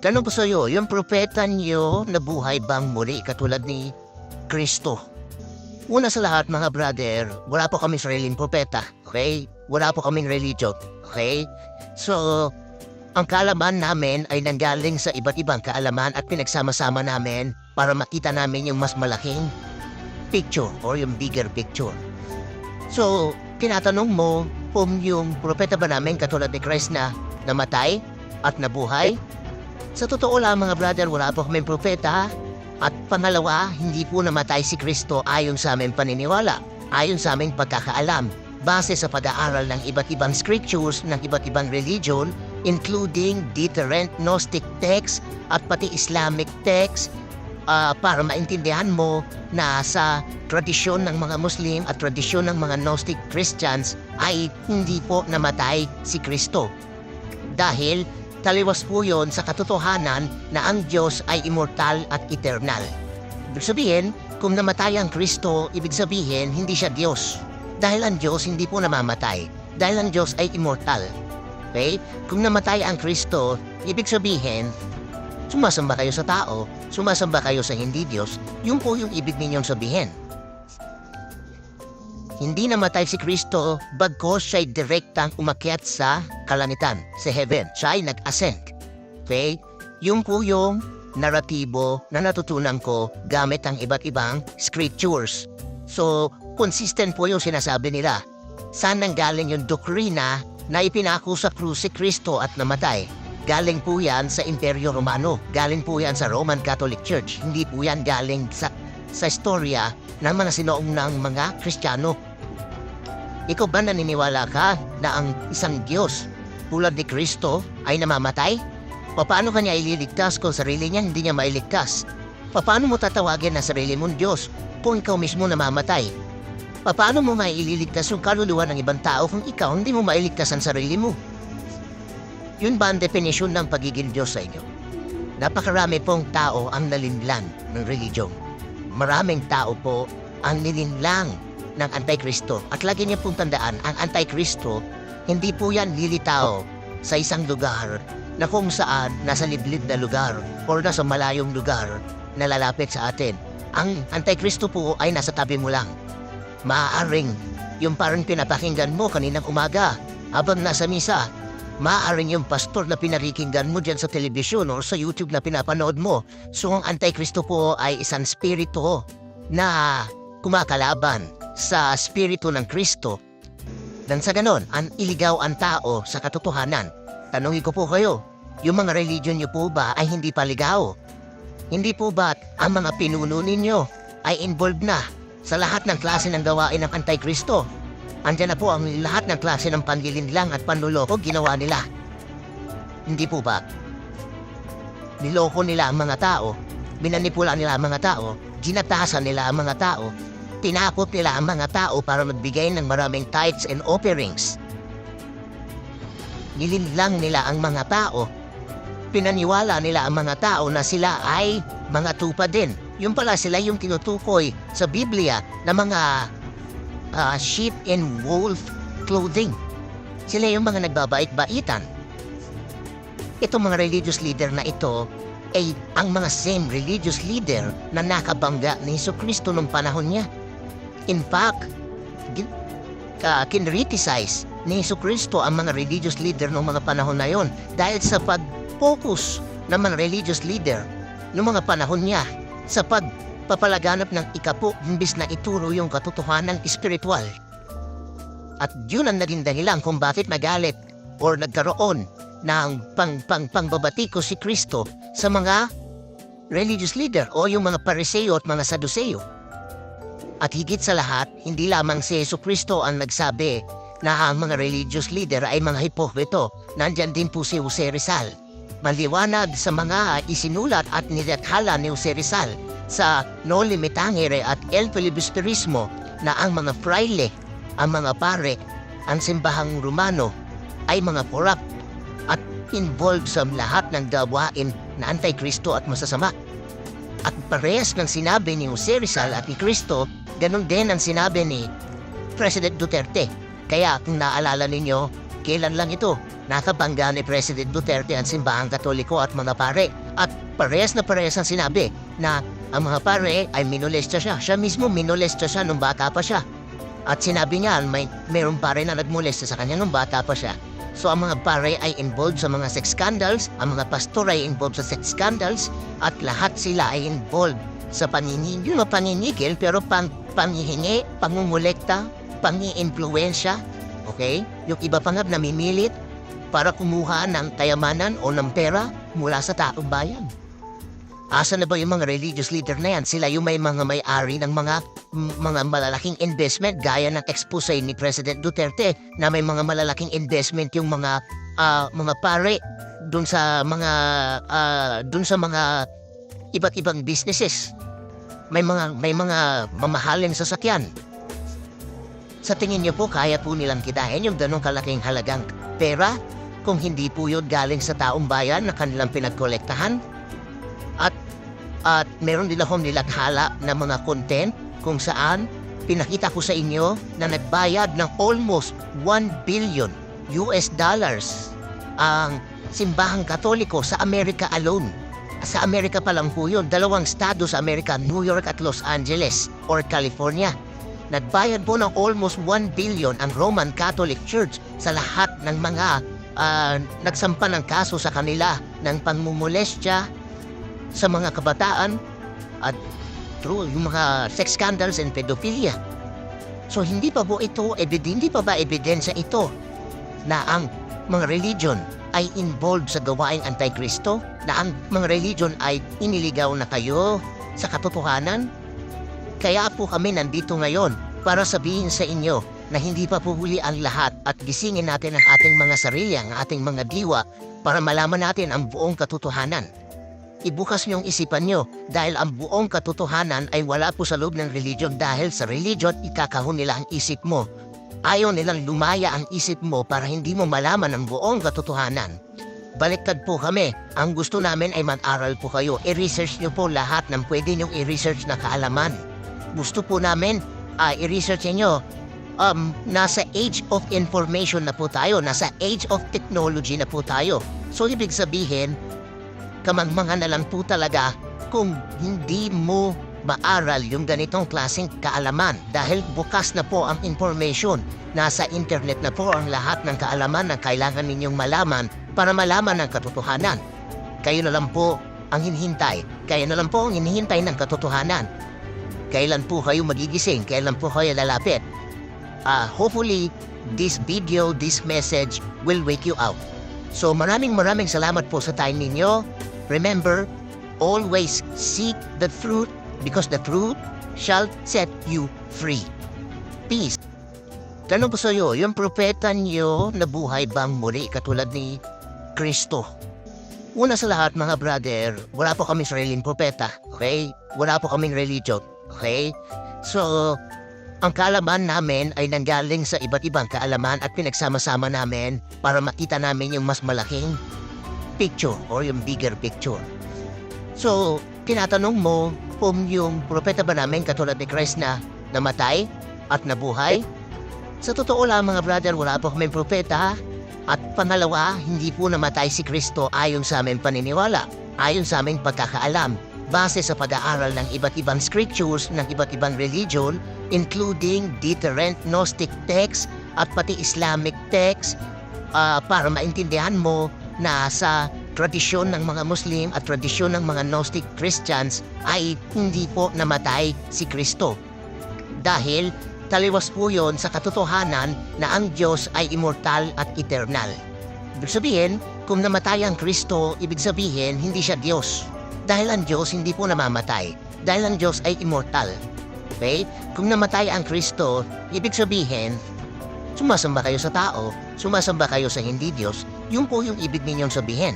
Tanong ko sa iyo, yung propeta niyo nabuhay bang muli katulad ni Kristo? Una sa lahat mga brother, wala po kami sariling propeta, okay? Wala po kaming religion, okay? So, ang kaalaman namin ay nanggaling sa iba't ibang kaalaman at pinagsama-sama namin para makita namin yung mas malaking picture or yung bigger picture. So, tinatanong mo kung yung propeta ba namin katulad ni Christ na namatay at nabuhay? Sa totoo lang mga brother, wala po kaming propeta. At pangalawa, hindi po namatay si Kristo ayon sa aming paniniwala, ayon sa aming pagkakaalam, base sa pag-aaral ng iba't ibang scriptures ng iba't ibang religion, including different Gnostic texts at pati Islamic texts, para maintindihan mo na sa tradisyon ng mga Muslim at tradisyon ng mga Gnostic Christians ay hindi po namatay si Kristo. Dahil taliwas po yun sa katotohanan na ang Diyos ay immortal at eternal. Ibig sabihin, kung namatay ang Kristo, ibig sabihin hindi siya Diyos. Dahil ang Diyos hindi po namamatay. Dahil ang Diyos ay immortal. Okay? Kung namatay ang Kristo, ibig sabihin, sumasamba kayo sa tao, sumasamba kayo sa hindi Diyos, yun po yung ibig ninyong sabihin. Hindi namatay si Kristo bagkos siya'y direktang umakyat sa kalangitan, sa heaven. Siya'y nag-ascend. Okay? Yung po yung naratibo na natutunan ko gamit ang iba't ibang scriptures. So, consistent po yung sinasabi nila. Saan nang galing yung doktrina na ipinako sa krus si Kristo at namatay? Galing po yan sa Imperyo Romano. Galing po yan sa Roman Catholic Church. Hindi po yan galing sa istorya ng mga sinoonang mga Kristiyano. Ikaw ba naniniwala ka na ang isang Diyos tulad ni Kristo ay namamatay? Paano kanya ililigtas kung sarili niya hindi niya mailigtas? Paano mo tatawagin na sarili mong Diyos kung ikaw mismo namamatay? Paano mo maililigtas yung kaluluwa ng ibang tao kung ikaw hindi mo mailigtas ang sarili mo? Yun ba ang definisyon ng pagiging Diyos sa inyo? Napakarami pong tao ang nalinlang ng religion. Maraming tao po ang nilinlang ng Antikristo. At lagi niyo pong tandaan, ang Antikristo, hindi po yan lilitaw sa isang lugar na kung saan nasa liblib na lugar o nasa malayong lugar na lalapit sa atin. Ang Antikristo po ay nasa tabi mo lang. Maaaring yung parang pinapakinggan mo kaninang umaga habang nasa misa. Maaaring yung pastor na pinarikinggan mo dyan sa telebisyon o sa YouTube na pinapanood mo. So ang Antikristo po ay isang spirito na kumakalaban sa spirito ng Kristo. Dan sa ganon, ang iligaw ang tao sa katotohanan. Tanungin ko po kayo, yung mga religion niyo po ba ay hindi paligaw? Hindi po ba ang mga pinuno ninyo ay involved na sa lahat ng klase ng gawain ng Antikristo? Andiyan na po ang lahat ng klase ng panlilinlang at panluloko ginawa nila. Hindi po ba? Niloko nila ang mga tao, binanipula nila ang mga tao, ginatasan nila ang mga tao, tinakot nila ang mga tao para magbigay ng maraming tithes and offerings. Nilinlang nila ang mga tao. Pinaniwala nila ang mga tao na sila ay mga tupa din. Yung pala sila yung tinutukoy sa Biblia na mga sheep in wolf clothing. Sila yung mga nagbabait-baitan. Itong mga religious leader na ito ay ang mga same religious leader na nakabangga ni Jesucristo nung panahon niya. In fact, kinriticize ni Jesucristo ang mga religious leader ng mga panahon na yon dahil sa pag-focus ng mga religious leader ng mga panahon niya sa pagpapalaganap ng ikapo imbis na ituro yung katotohanan espiritual. At yun ang naging dahilan kung bakit nagalit or nagkaroon ng pangbabatiko si Kristo sa mga religious leader o yung mga Pariseo at mga Saduceo. At higit sa lahat, hindi lamang si Jesucristo ang nagsabi na ang mga religious leader ay mga hipokrito. Nandyan din po si Jose Rizal. Maliwanag sa mga isinulat at nilathala ni Jose Rizal sa Noli Me Tangere at El Filibusterismo na ang mga fraile, ang mga pare, ang simbahang Romano ay mga corrupt at involved sa lahat ng gawain na Antikristo at masasama. At parehas ng sinabi ni Jose Rizal at ni Kristo, ganun din ang sinabi ni President Duterte. Kaya kung naalala ninyo, kailan lang ito? Nakabangga ni President Duterte ang simbahang Katoliko at mga pare. At parehas na parehas ang sinabi na ang mga pare ay minolesta siya. Siya mismo minolesta siya nung bata pa siya. At sinabi niya, mayroong pare na nagmolesta sa kanya nung bata pa siya. So ang mga pare ay involved sa mga sex scandals, ang mga pastor ay involved sa sex scandals, at lahat sila ay involved sa paninigil, pero panghihingi, pangungulekta, pangi-influensya, okay? Yung iba pa nga namimilit para kumuha ng kayamanan o ng pera mula sa taong bayan. Asa na ba yung mga religious leader na yan? Sila yung may mga may-ari ng mga malalaking investment gaya ng expose ni President Duterte na may mga malalaking investment yung mga pare dun sa mga iba't ibang businesses. May mga mamahaling sasakyan. Sa tingin niyo po, kaya po nilang kitain yung ganong kalaking halagang pera kung hindi po yun galing sa taong bayan na kanilang pinagkolektahan? At meron din akong nilakhala na mga content kung saan pinakita ko sa inyo na nagbayad ng almost $1 billion ang simbahang Katoliko sa Amerika alone. Sa Amerika pa lang po yun, 2 estado sa Amerika, New York at Los Angeles or California. Nagbayad po ng almost $1 billion ang Roman Catholic Church sa lahat ng mga nagsampa ng kaso sa kanila ng pangmumolestya sa mga kabataan at through yung mga sex scandals and pedophilia. So hindi pa ba ebidensya ito na ang mga religion ay involved sa gawaing antikristo, na ang mga religion ay iniligaw na kayo sa katotohanan? Kaya po kami nandito ngayon para sabihin sa inyo na hindi pa po huli ang lahat at gisingin natin ang ating mga sarili, ang ating mga diwa para malaman natin ang buong katotohanan. Ibukas niyong isipan niyo dahil ang buong katotohanan ay wala po sa loob ng religion, dahil sa religion ikakahon nila ang isip mo. Ayaw nilang lumaya ang isip mo para hindi mo malaman ang buong katotohanan. Baliktad po kami. Ang gusto namin ay mag-aral po kayo. I-research niyo po lahat ng pwede niyong i-research na kaalaman. Gusto po namin i-research niyo. Nasa age of information na po tayo. Nasa age of technology na po tayo. So ibig sabihin, kamangmangan na lang po talaga kung hindi mo maaral yung ganitong klaseng kaalaman, dahil bukas na po ang information. Nasa internet na po ang lahat ng kaalaman na kailangan ninyong malaman para malaman ang katotohanan. Kayo na lang po ang hinihintay. Kayo na lang po ang hinihintay ng katotohanan. Kailan po kayo magigising? Kailan po kayo lalapit? Hopefully, this video, this message will wake you up. So maraming salamat po sa time ninyo. Remember, always seek the truth because the truth shall set you free. Peace. Tanong po sa iyo, yung propeta niyo nabuhay bang muli katulad ni Kristo? Una sa lahat mga brother, wala po kaming sariling propeta, okay? Wala po kaming religion, okay? So, ang kaalaman namin ay nanggaling sa iba't ibang kaalaman at pinagsama-sama namin para makita namin yung mas malaking picture or yung bigger picture. So, tinatanong mo kung yung propeta ba namin katulad ni Christ na namatay at nabuhay? Sa totoo lang mga brother, wala po kaming propeta. At pangalawa, hindi po namatay si Kristo ayon sa aming paniniwala, ayon sa aming pagkakaalam, base sa pag-aaral ng iba't ibang scriptures ng iba't ibang religion, including different Gnostic texts at pati Islamic texts, para maintindihan mo na sa tradisyon ng mga Muslim at tradisyon ng mga Gnostic Christians ay hindi po namatay si Kristo. Dahil taliwas po yun sa katotohanan na ang Diyos ay immortal at eternal. Ibig sabihin, kung namatay ang Kristo, ibig sabihin hindi siya Diyos. Dahil ang Diyos hindi po namamatay. Dahil ang Diyos ay immortal. Okay? Kung namatay ang Kristo, ibig sabihin, sumasamba kayo sa tao, sumasamba kayo sa hindi Diyos, yun po yung ibig ninyong sabihin.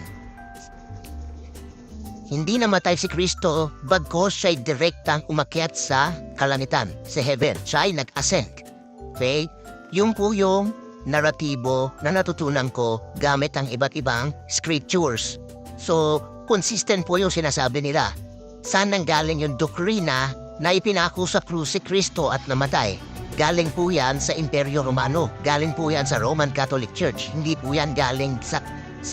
Hindi namatay si Kristo, bagkos siya'y direktang umakyat sa kalangitan, sa heaven. Siya'y nag-ascend. Okay? Yung po yung naratibo na natutunan ko gamit ang iba't ibang scriptures. So, consistent po yung sinasabi nila. Saan nanggaling yung doktrina na ipinako sa krus si Kristo at namatay? galing po yan sa Imperyo Romano. Galing po yan sa Roman Catholic Church. Hindi po yan galing sa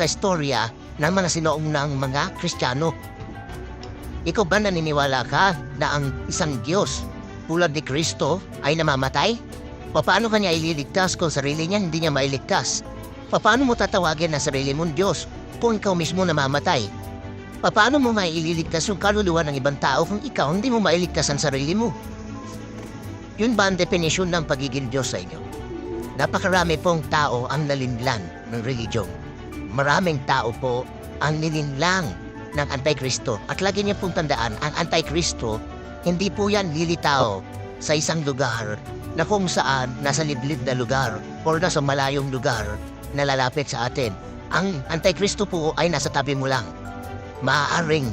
istorya ng mga sinoonang mga Kristiyano. Ikaw ba naniniwala ka na ang isang Diyos tulad ni Kristo ay namamatay? Paano kanya ililigtas kung sarili niya hindi niya mailigtas? Paano mo tatawagin na sarili mong Diyos kung ikaw mismo namamatay? Paano mo maililigtas yung kaluluwa ng ibang tao kung ikaw hindi mo mailigtas ang sarili mo? Yun ba ang definisyon ng pagiging Diyos sa inyo? Napakarami pong tao ang nalinlang ng religion. Maraming tao po ang nilinlang ng Antikristo. At lagi niyo pong tandaan, ang Antikristo, hindi po yan lilitaw sa isang lugar na kung saan nasa liblib na lugar o nasa malayong lugar na lalapit sa atin. Ang Antikristo po ay nasa tabi mo lang. Maaaring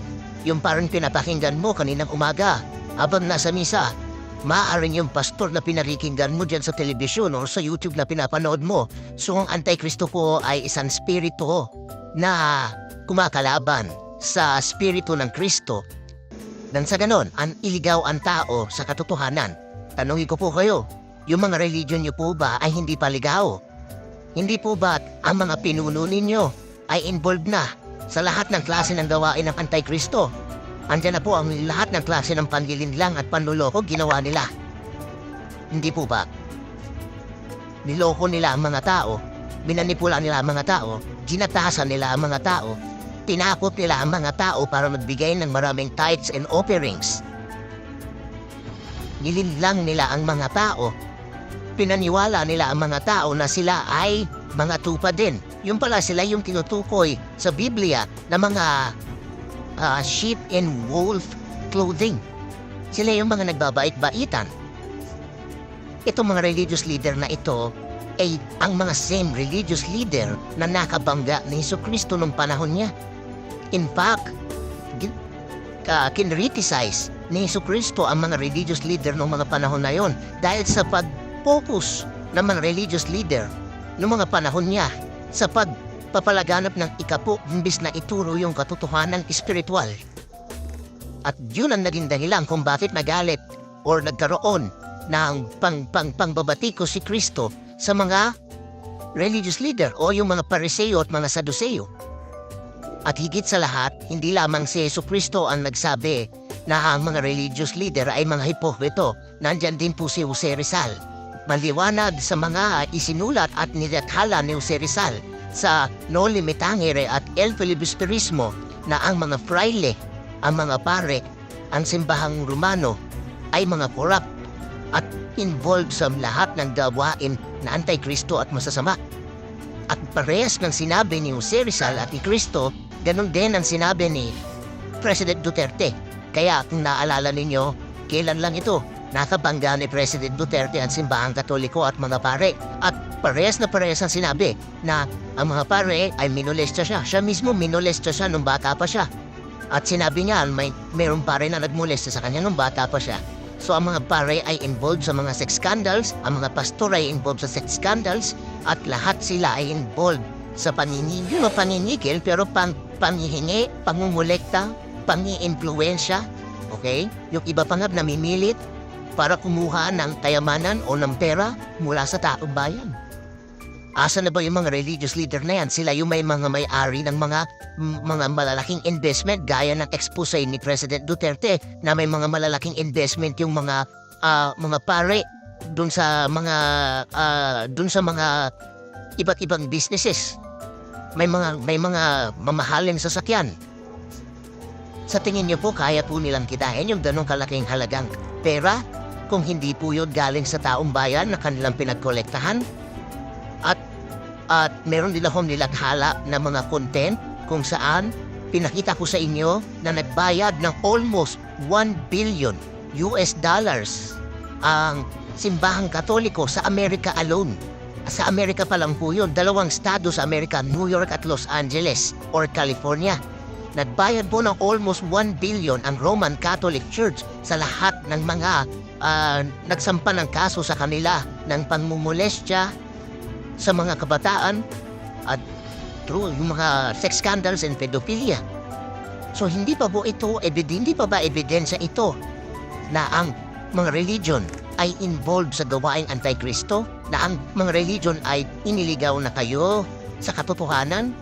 yung parang pinapakinggan mo kaninang umaga habang nasa misa. Maaaring yung pastor na pinarikinggan mo dyan sa telebisyon o sa YouTube na pinapanood mo. So ang Antikristo po ay isang spirito na kumakalaban sa spirito ng Kristo. Nang sa ganon, ang iligaw ang tao sa katotohanan. Tanungin ko po kayo, yung mga religion niyo po ba ay hindi paligaw? Hindi po ba ang mga pinuno ninyo ay involved na sa lahat ng klase ng gawain ng Antikristo? Andiyan na po ang lahat ng klase ng panlilinlang at panluloko ginawa nila. Hindi po ba? Niloko nila ang mga tao, binanipula nila ang mga tao, ginatasan nila ang mga tao, tinakot nila ang mga tao para magbigay ng maraming tithes and offerings. Nilinlang nila ang mga tao, pinaniwala nila ang mga tao na sila ay mga tupa din. Yung pala sila yung tinutukoy sa Biblia na mga sheep and wolf clothing. Sila yung mga nagbabait-baitan. Itong mga religious leader na ito ay ang mga same religious leader na nakabangga ni Jesucristo nung panahon niya. In fact, kinriticize ni Jesucristo ang mga religious leader nung mga panahon na yon dahil sa pag-focus ng mga religious leader nung mga panahon niya sa pagpapalaganap ng ikapo imbis na ituro yung katotohanan espiritual. At yun ang naging dahilan kung bakit nagalit or nagkaroon ng pangbabatiko si Kristo sa mga religious leader o yung mga Pariseo at mga Saduceo. At higit sa lahat, hindi lamang si Jesucristo ang nagsabi na ang mga religious leader ay mga hipokrito. Nandyan din po si Jose Rizal. Maliwanag sa mga isinulat at nilathala ni Jose Rizal sa Noli Me Tangere at El Filibusterismo na ang mga fraile, ang mga pare, ang simbahang Romano ay mga corrupt at involved sa lahat ng gawain na Antikristo at masasama. At parehas ng sinabi ni Jose Rizal at ni Kristo, ganun din ang sinabi ni President Duterte. Kaya kung naalala ninyo, kailan lang ito, nakabangga ni President Duterte ang simbahang Katoliko at mga pare. At parehas na parehas ang sinabi na ang mga pare ay minolesta siya. Siya mismo minolesta siya nung bata pa siya. At sinabi niya, mayroong pare na nagmolesta sa kanya nung bata pa siya. So ang mga pare ay involved sa mga sex scandals, ang mga pastor ay involved sa sex scandals, at lahat sila ay involved sa paninigil pero panghihingi, pangungulekta, pangi-influensya, okay? Yung iba pa nga namimilit para kumuha ng kayamanan o ng pera mula sa taong bayan. Asa na ba yung mga religious leader na yan? Sila yung may mga may-ari ng mga malalaking investment gaya ng expose ni President Duterte na may mga malalaking investment yung mga pare dun sa mga iba't ibang businesses. May mga mamahaling sasakyan. Sa tingin niyo po, kaya po nilang kitain yung ganong kalaking halagang pera kung hindi po yun galing sa taong bayan na kanilang pinagkolektahan? At meron din akong nilaghala na mga content kung saan pinakita ko sa inyo na nagbayad ng almost 1 billion US dollars ang simbahang Katoliko sa Amerika alone. Sa Amerika pa lang po yun, 2 estado sa Amerika, New York at Los Angeles or California. Nagbayad po ng almost 1 billion ang Roman Catholic Church sa lahat ng mga nagsampa ng kaso sa kanila ng pangmumolestya sa mga kabataan at true yung mga sex scandals and pedophilia. So hindi pa ba ebidensya ito na ang mga religion ay involved sa gawaing Antikristo, na ang mga religion ay iniligaw na kayo sa katotohanan?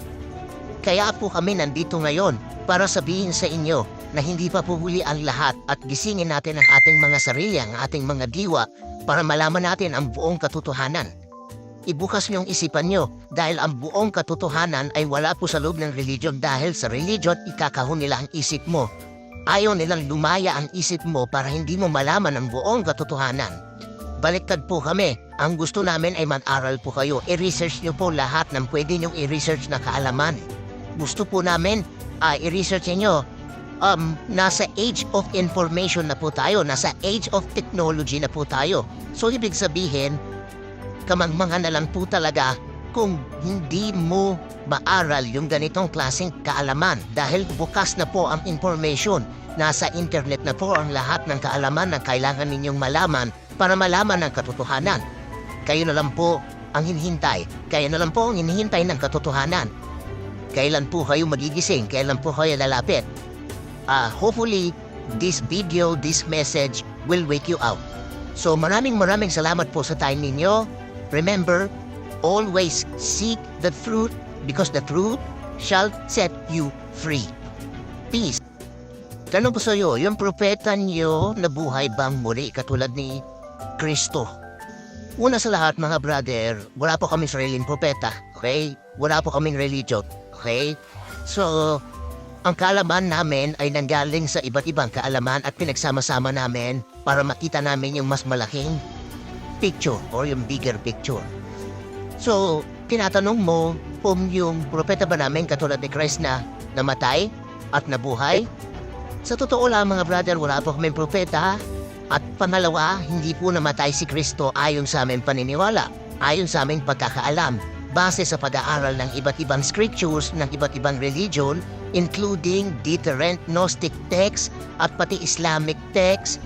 Kaya po kami nandito ngayon para sabihin sa inyo na hindi pa po huli ang lahat at gisingin natin ang ating mga sarili, ang ating mga diwa para malaman natin ang buong katotohanan. Ibukas niyong isipan niyo dahil ang buong katotohanan ay wala po sa loob ng religion dahil sa religion ikakahon nila ang isip mo. Ayaw nilang lumaya ang isip mo para hindi mo malaman ang buong katotohanan. Baliktad po kami. Ang gusto namin ay mag-aral po kayo. I-research niyo po lahat ng pwede niyong i-research na kaalaman. Gusto po namin i-research niyo. Nasa age of information na po tayo. Nasa age of technology na po tayo. So ibig sabihin, kamangmangan na lang po talaga kung hindi mo maaral yung ganitong klaseng kaalaman dahil bukas na po ang information. Nasa internet na po ang lahat ng kaalaman na kailangan ninyong malaman para malaman ang katotohanan. Kayo na lang po ang hinihintay. Kayo na lang po ang hinihintay ng katotohanan. Kailan po kayo magigising? Kailan po kayo lalapit? Hopefully, this video, this message will wake you out. So maraming salamat po sa time ninyo. Remember, always seek the truth because the truth shall set you free. Peace. Tanong po sa iyo, yung propeta niyo nabuhay bang muli katulad ni Kristo? Una sa lahat mga brother, wala po kaming sariling propeta, okay? Wala po kaming religion, okay? So, ang kaalaman namin ay nanggaling sa iba't ibang kaalaman at pinagsama-sama namin para makita namin yung mas malaking picture or yung bigger picture. So, tinatanong mo kung yung propeta ba namin katulad ni Christ na namatay at nabuhay? Sa totoo lang mga brother, wala po kaming propeta. At pangalawa, hindi po namatay si Kristo ayon sa aming paniniwala, ayon sa aming pagkakaalam, base sa pag-aaral ng iba't ibang scriptures ng iba't ibang religion, including different Gnostic texts at pati Islamic texts,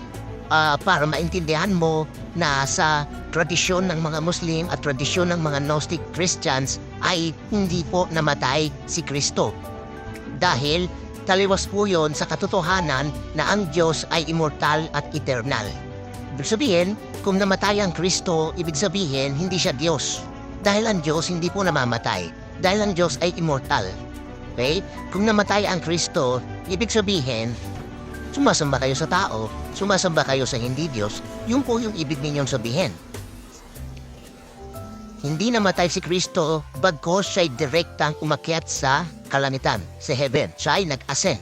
para maintindihan mo na sa tradisyon ng mga Muslim at tradisyon ng mga Gnostic Christians ay hindi po namatay si Kristo. Dahil taliwas po yon sa katotohanan na ang Diyos ay immortal at eternal. Ibig sabihin, kung namatay ang Kristo, ibig sabihin hindi siya Diyos. Dahil ang Diyos hindi po namamatay. Dahil ang Diyos ay immortal. Okay? Kung namatay ang Kristo, ibig sabihin, sumasamba kayo sa tao, sumasamba kayo sa hindi Diyos, yun po yung ibig ninyong sabihin. Hindi namatay si Kristo bagkos siya'y direktang umakyat sa kalangitan, sa heaven. Siya'y nag-ascend.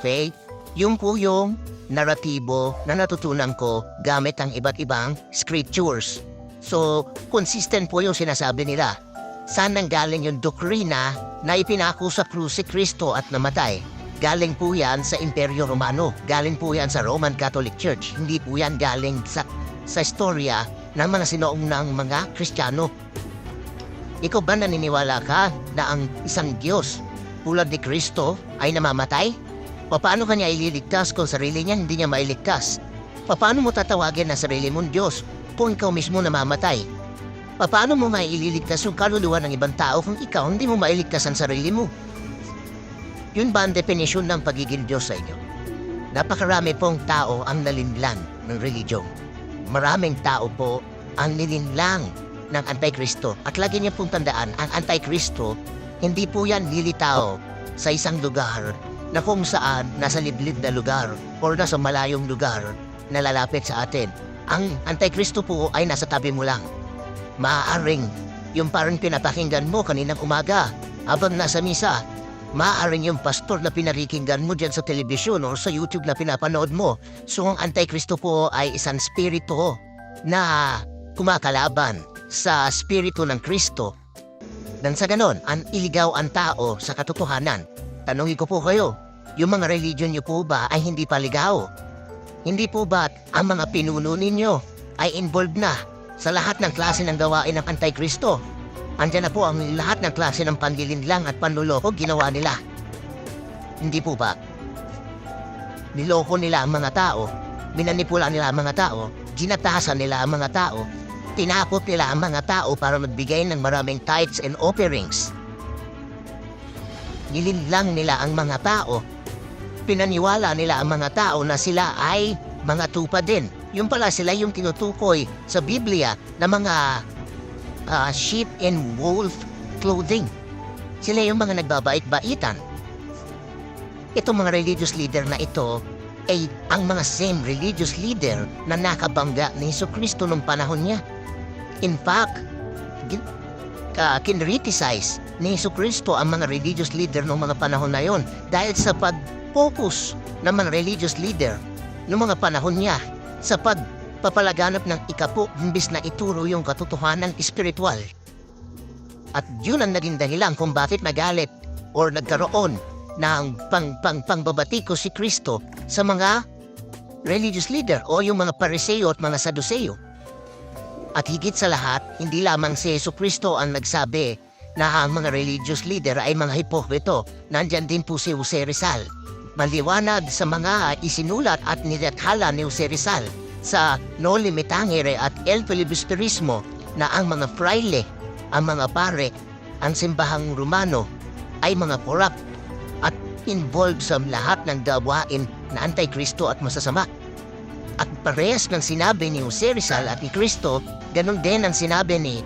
Okay? Yung po yung naratibo na natutunan ko gamit ang iba't ibang scriptures. So, consistent po yung sinasabi nila. Saan nanggaling yung doktrina na ipinako sa krus si Kristo at namatay? Galing po yan sa Imperyo Romano. Galing po yan sa Roman Catholic Church. Hindi po yan galing sa istorya ng mga sinoong mga Kristiyano. Ikaw ba naniniwala ka na ang isang Diyos tulad ni Kristo ay namamatay? Paano kanya ililigtas kung sarili niya hindi niya mailigtas? Paano mo tatawagin na sarili mong Diyos kung ikaw mismo namamatay? Paano mo maililigtas yung kaluluwa ng ibang tao kung ikaw hindi mo mailigtas ang sarili mo? Yun ba ang definisyon ng pagiging Diyos sa inyo? Napakarami pong tao ang nalinlang ng religion. Maraming tao po ang nilinlang ng Antikristo. At lagi niyo pong tandaan, ang Antikristo, hindi po yan lilitaw sa isang lugar na kung saan nasa liblib na lugar o nasa malayong lugar na lalapit sa atin. Ang Antikristo po ay nasa tabi mo lang. Maaaring yung parang pinapakinggan mo kaninang umaga habang nasa misa. Maaaring yung pastor na pinarikinggan mo dyan sa telebisyon o sa YouTube na pinapanood mo. So ang Antikristo po ay isang spirito na kumakalaban sa spirito ng Kristo. Dan sa ganon, ang iligaw ang tao sa katotohanan. Tanungin ko po kayo, yung mga religion niyo po ba ay hindi paligaw? Hindi po ba ang mga pinuno ninyo ay involved na sa lahat ng klase ng gawain ng Antikristo? Andiyan na po ang lahat ng klase ng panlilinlang at panluloko ginawa nila. Hindi po ba? Niloko nila ang mga tao, minanipula nila ang mga tao, ginatasan nila ang mga tao, tinakot nila ang mga tao para magbigay ng maraming tithes and offerings. Nilinlang nila ang mga tao. Pinaniwala nila ang mga tao na sila ay mga tupa din. Yung pala sila yung tinutukoy sa Biblia na mga sheep and wolf clothing. Sila yung mga nagbabait-baitan. Itong mga religious leader na ito ay ang mga same religious leader na nakabangga ni Jesucristo nung panahon niya. In fact, kinriticize ni Jesucristo ang mga religious leader ng mga panahon na yon dahil sa pag-focus ng mga religious leader ng mga panahon niya sa pagpapalaganap ng ikapo imbis na ituro yung katotohanan espiritual. At yun ang naging dahilan kung bakit nagalit or nagkaroon ng pangbabatiko si Kristo sa mga religious leader o yung mga Pariseo at mga Saduceo. At higit sa lahat, hindi lamang si Jesucristo ang nagsabi na ang mga religious leader ay mga hipokrito. Nandyan din po si Jose Rizal. Maliwanag sa mga isinulat at nilathala ni Jose Rizal sa Noli Me Tangere at El Filibusterismo na ang mga fraile, ang mga pare, ang simbahang Romano ay mga corrupt at involved sa lahat ng gawain na anti-Kristo at masasama. At parehas ng sinabi ni Jose Rizal at ni Kristo, ganun din ang sinabi ni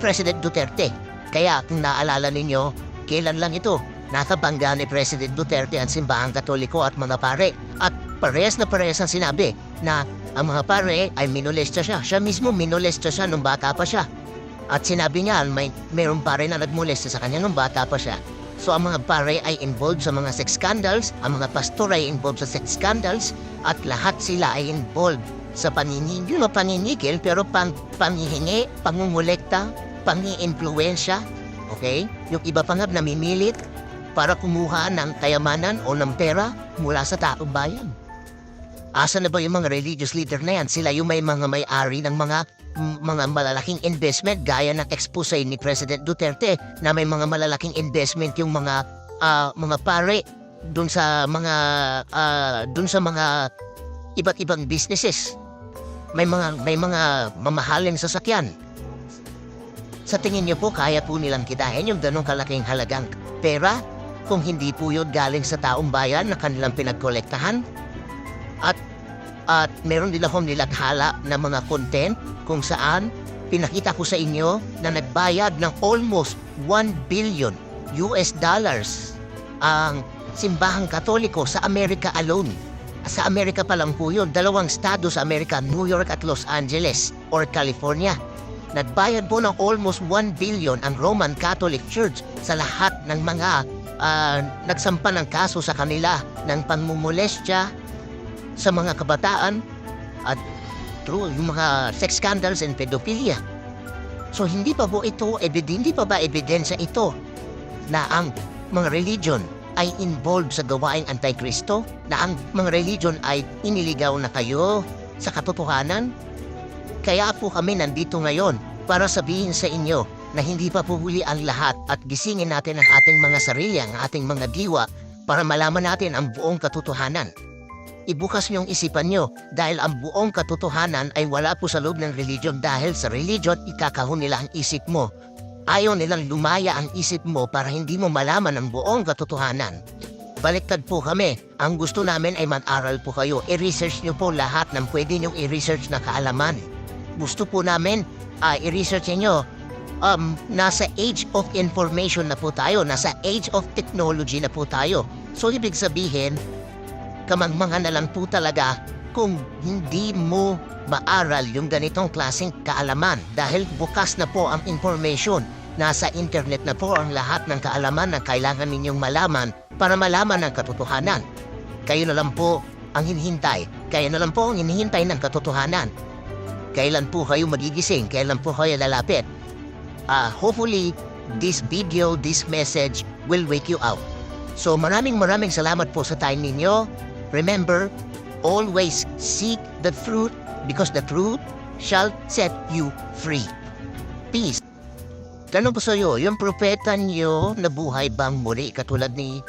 President Duterte. Kaya kung naalala ninyo, kailan lang ito, nakabangga ni President Duterte ang simbahang Katoliko at mga pare. At parehas ang sinabi na ang mga pare ay minolesta siya. Siya mismo minolesta siya nung bata pa siya. At sinabi niya, mayroong pare na nagmolesta sa kanya nung bata pa siya. So ang mga pare ay involved sa mga sex scandals, ang mga pastor ay involved sa sex scandals, at lahat sila ay involved sa paninigil pero panghihingi, pangungulekta, pangi-influensya. Okay? Yung iba pa nga namimilit para kumuha ng kayamanan o ng pera mula sa taong bayan. Asa na ba yung mga religious leader na yan? Sila yung may mga may-ari ng mga malalaking investment gaya ng expose ni President Duterte na may mga malalaking investment yung mga pare dun sa mga iba't ibang businesses. May mga mamahaling sasakyan. Sa tingin niyo po, kaya po nilang kitain yung ganong kalaking halagang pera kung hindi po yun galing sa taong bayan na kanilang pinagkolektahan? At meron din akong nilathala na mga content kung saan pinakita ko sa inyo na nagbayad ng almost $1 billion ang simbahang Katoliko sa Amerika alone. Sa Amerika pa lang po yun, 2 estado sa Amerika, New York at Los Angeles or California. Nagbayad po ng almost $1 billion ang Roman Catholic Church sa lahat ng mga nagsampa ng kaso sa kanila ng pangmumolestya sa mga kabataan at yung mga sex scandals and pedophilia. So hindi pa ba ebidensya ito na ang mga religion ay involved sa gawaing anti-Kristo? Na ang mga religion ay iniligaw na kayo sa katotohanan? Kaya po kami nandito ngayon para sabihin sa inyo na hindi pa po huli ang lahat at gisingin natin ang ating mga sarili, ang ating mga diwa para malaman natin ang buong katotohanan. Ibukas niyong isipan niyo dahil ang buong katotohanan ay wala po sa loob ng religion dahil sa religion ikakahon nila ang isip mo. Ayaw nilang lumaya ang isip mo para hindi mo malaman ang buong katotohanan. Baliktad po kami. Ang gusto namin ay mag-aral po kayo. I-research niyo po lahat ng pwede niyong i-research na kaalaman. Gusto po namin i-research niyo. Nasa age of information na po tayo. Nasa age of technology na po tayo. So ibig sabihin, kamangmangan na lang po talaga kung hindi mo maaral yung ganitong klaseng kaalaman dahil bukas na po ang information. Nasa internet na po ang lahat ng kaalaman na kailangan ninyong malaman para malaman ang katotohanan. Kayo na lang po ang hinihintay. Kayo na lang po ang hinihintay ng katotohanan. Kailan po kayo magigising? Kailan po kayo lalapit? Hopefully, this video, this message will wake you up. So maraming salamat po sa time ninyo. Remember, always seek the truth because the truth shall set you free. Peace. Tanong ko sa iyo, yung propeta niyo nabuhay bang muli katulad ni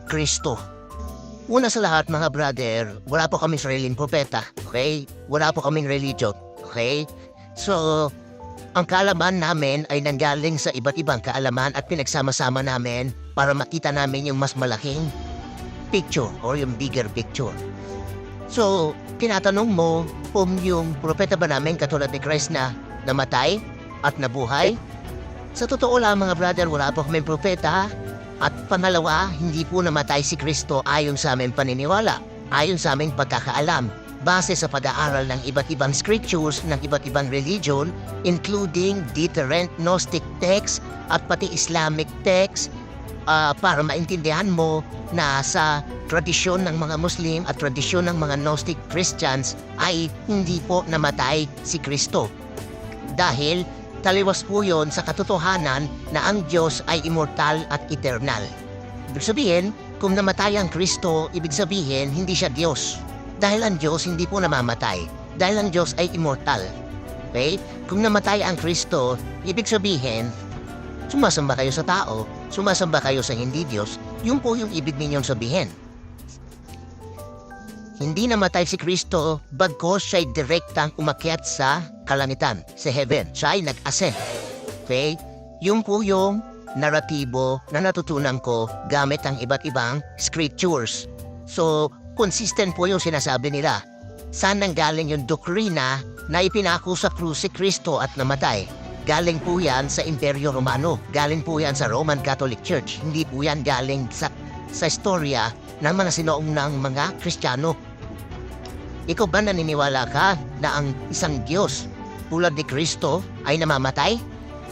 Kristo? Una sa lahat mga brother, wala po kaming sariling propeta, okay? Wala po kaming religion, okay? So, ang kaalaman namin ay nanggaling sa iba't ibang kaalaman at pinagsama-sama namin para makita namin yung mas malaking picture or yung bigger picture. So, tinatanong mo kung yung propeta ba namin katulad ni Christ na namatay at nabuhay? Sa totoo lang mga brother, wala po kaming propeta. At pangalawa, hindi po namatay si Kristo ayon sa aming paniniwala, ayon sa aming pagkakaalam, base sa pag-aaral ng iba't ibang scriptures ng iba't ibang religion, including different Gnostic texts at pati Islamic texts, para maintindihan mo na sa tradisyon ng mga Muslim at tradisyon ng mga Gnostic Christians ay hindi po namatay si Kristo. Dahil taliwas po yon sa katotohanan na ang Diyos ay immortal at eternal. Ibig sabihin, kung namatay ang Kristo, ibig sabihin hindi siya Diyos. Dahil ang Diyos hindi po namamatay. Dahil ang Diyos ay immortal. Okay? Kung namatay ang Kristo, ibig sabihin, sumasamba kayo sa tao, sumasamba kayo sa hindi Diyos, yun po yung ibig ninyong sabihin. Hindi namatay si Kristo, bagkos siya'y direktang umakyat sa kalangitan, sa heaven. Siya ay nag-ascend. Okay? Yung po yung naratibo na natutunan ko gamit ang iba't ibang scriptures. So, consistent po yung sinasabi nila. Saan nang galing yung doktrina na ipinako sa krus si Kristo at namatay? Galing po yan sa Imperyo Romano. Galing po yan sa Roman Catholic Church. Hindi po yan galing sa istorya ng mga sinoonang mga Kristiyano. Ikaw ba naniniwala ka na ang isang Diyos tulad ni Kristo ay namamatay?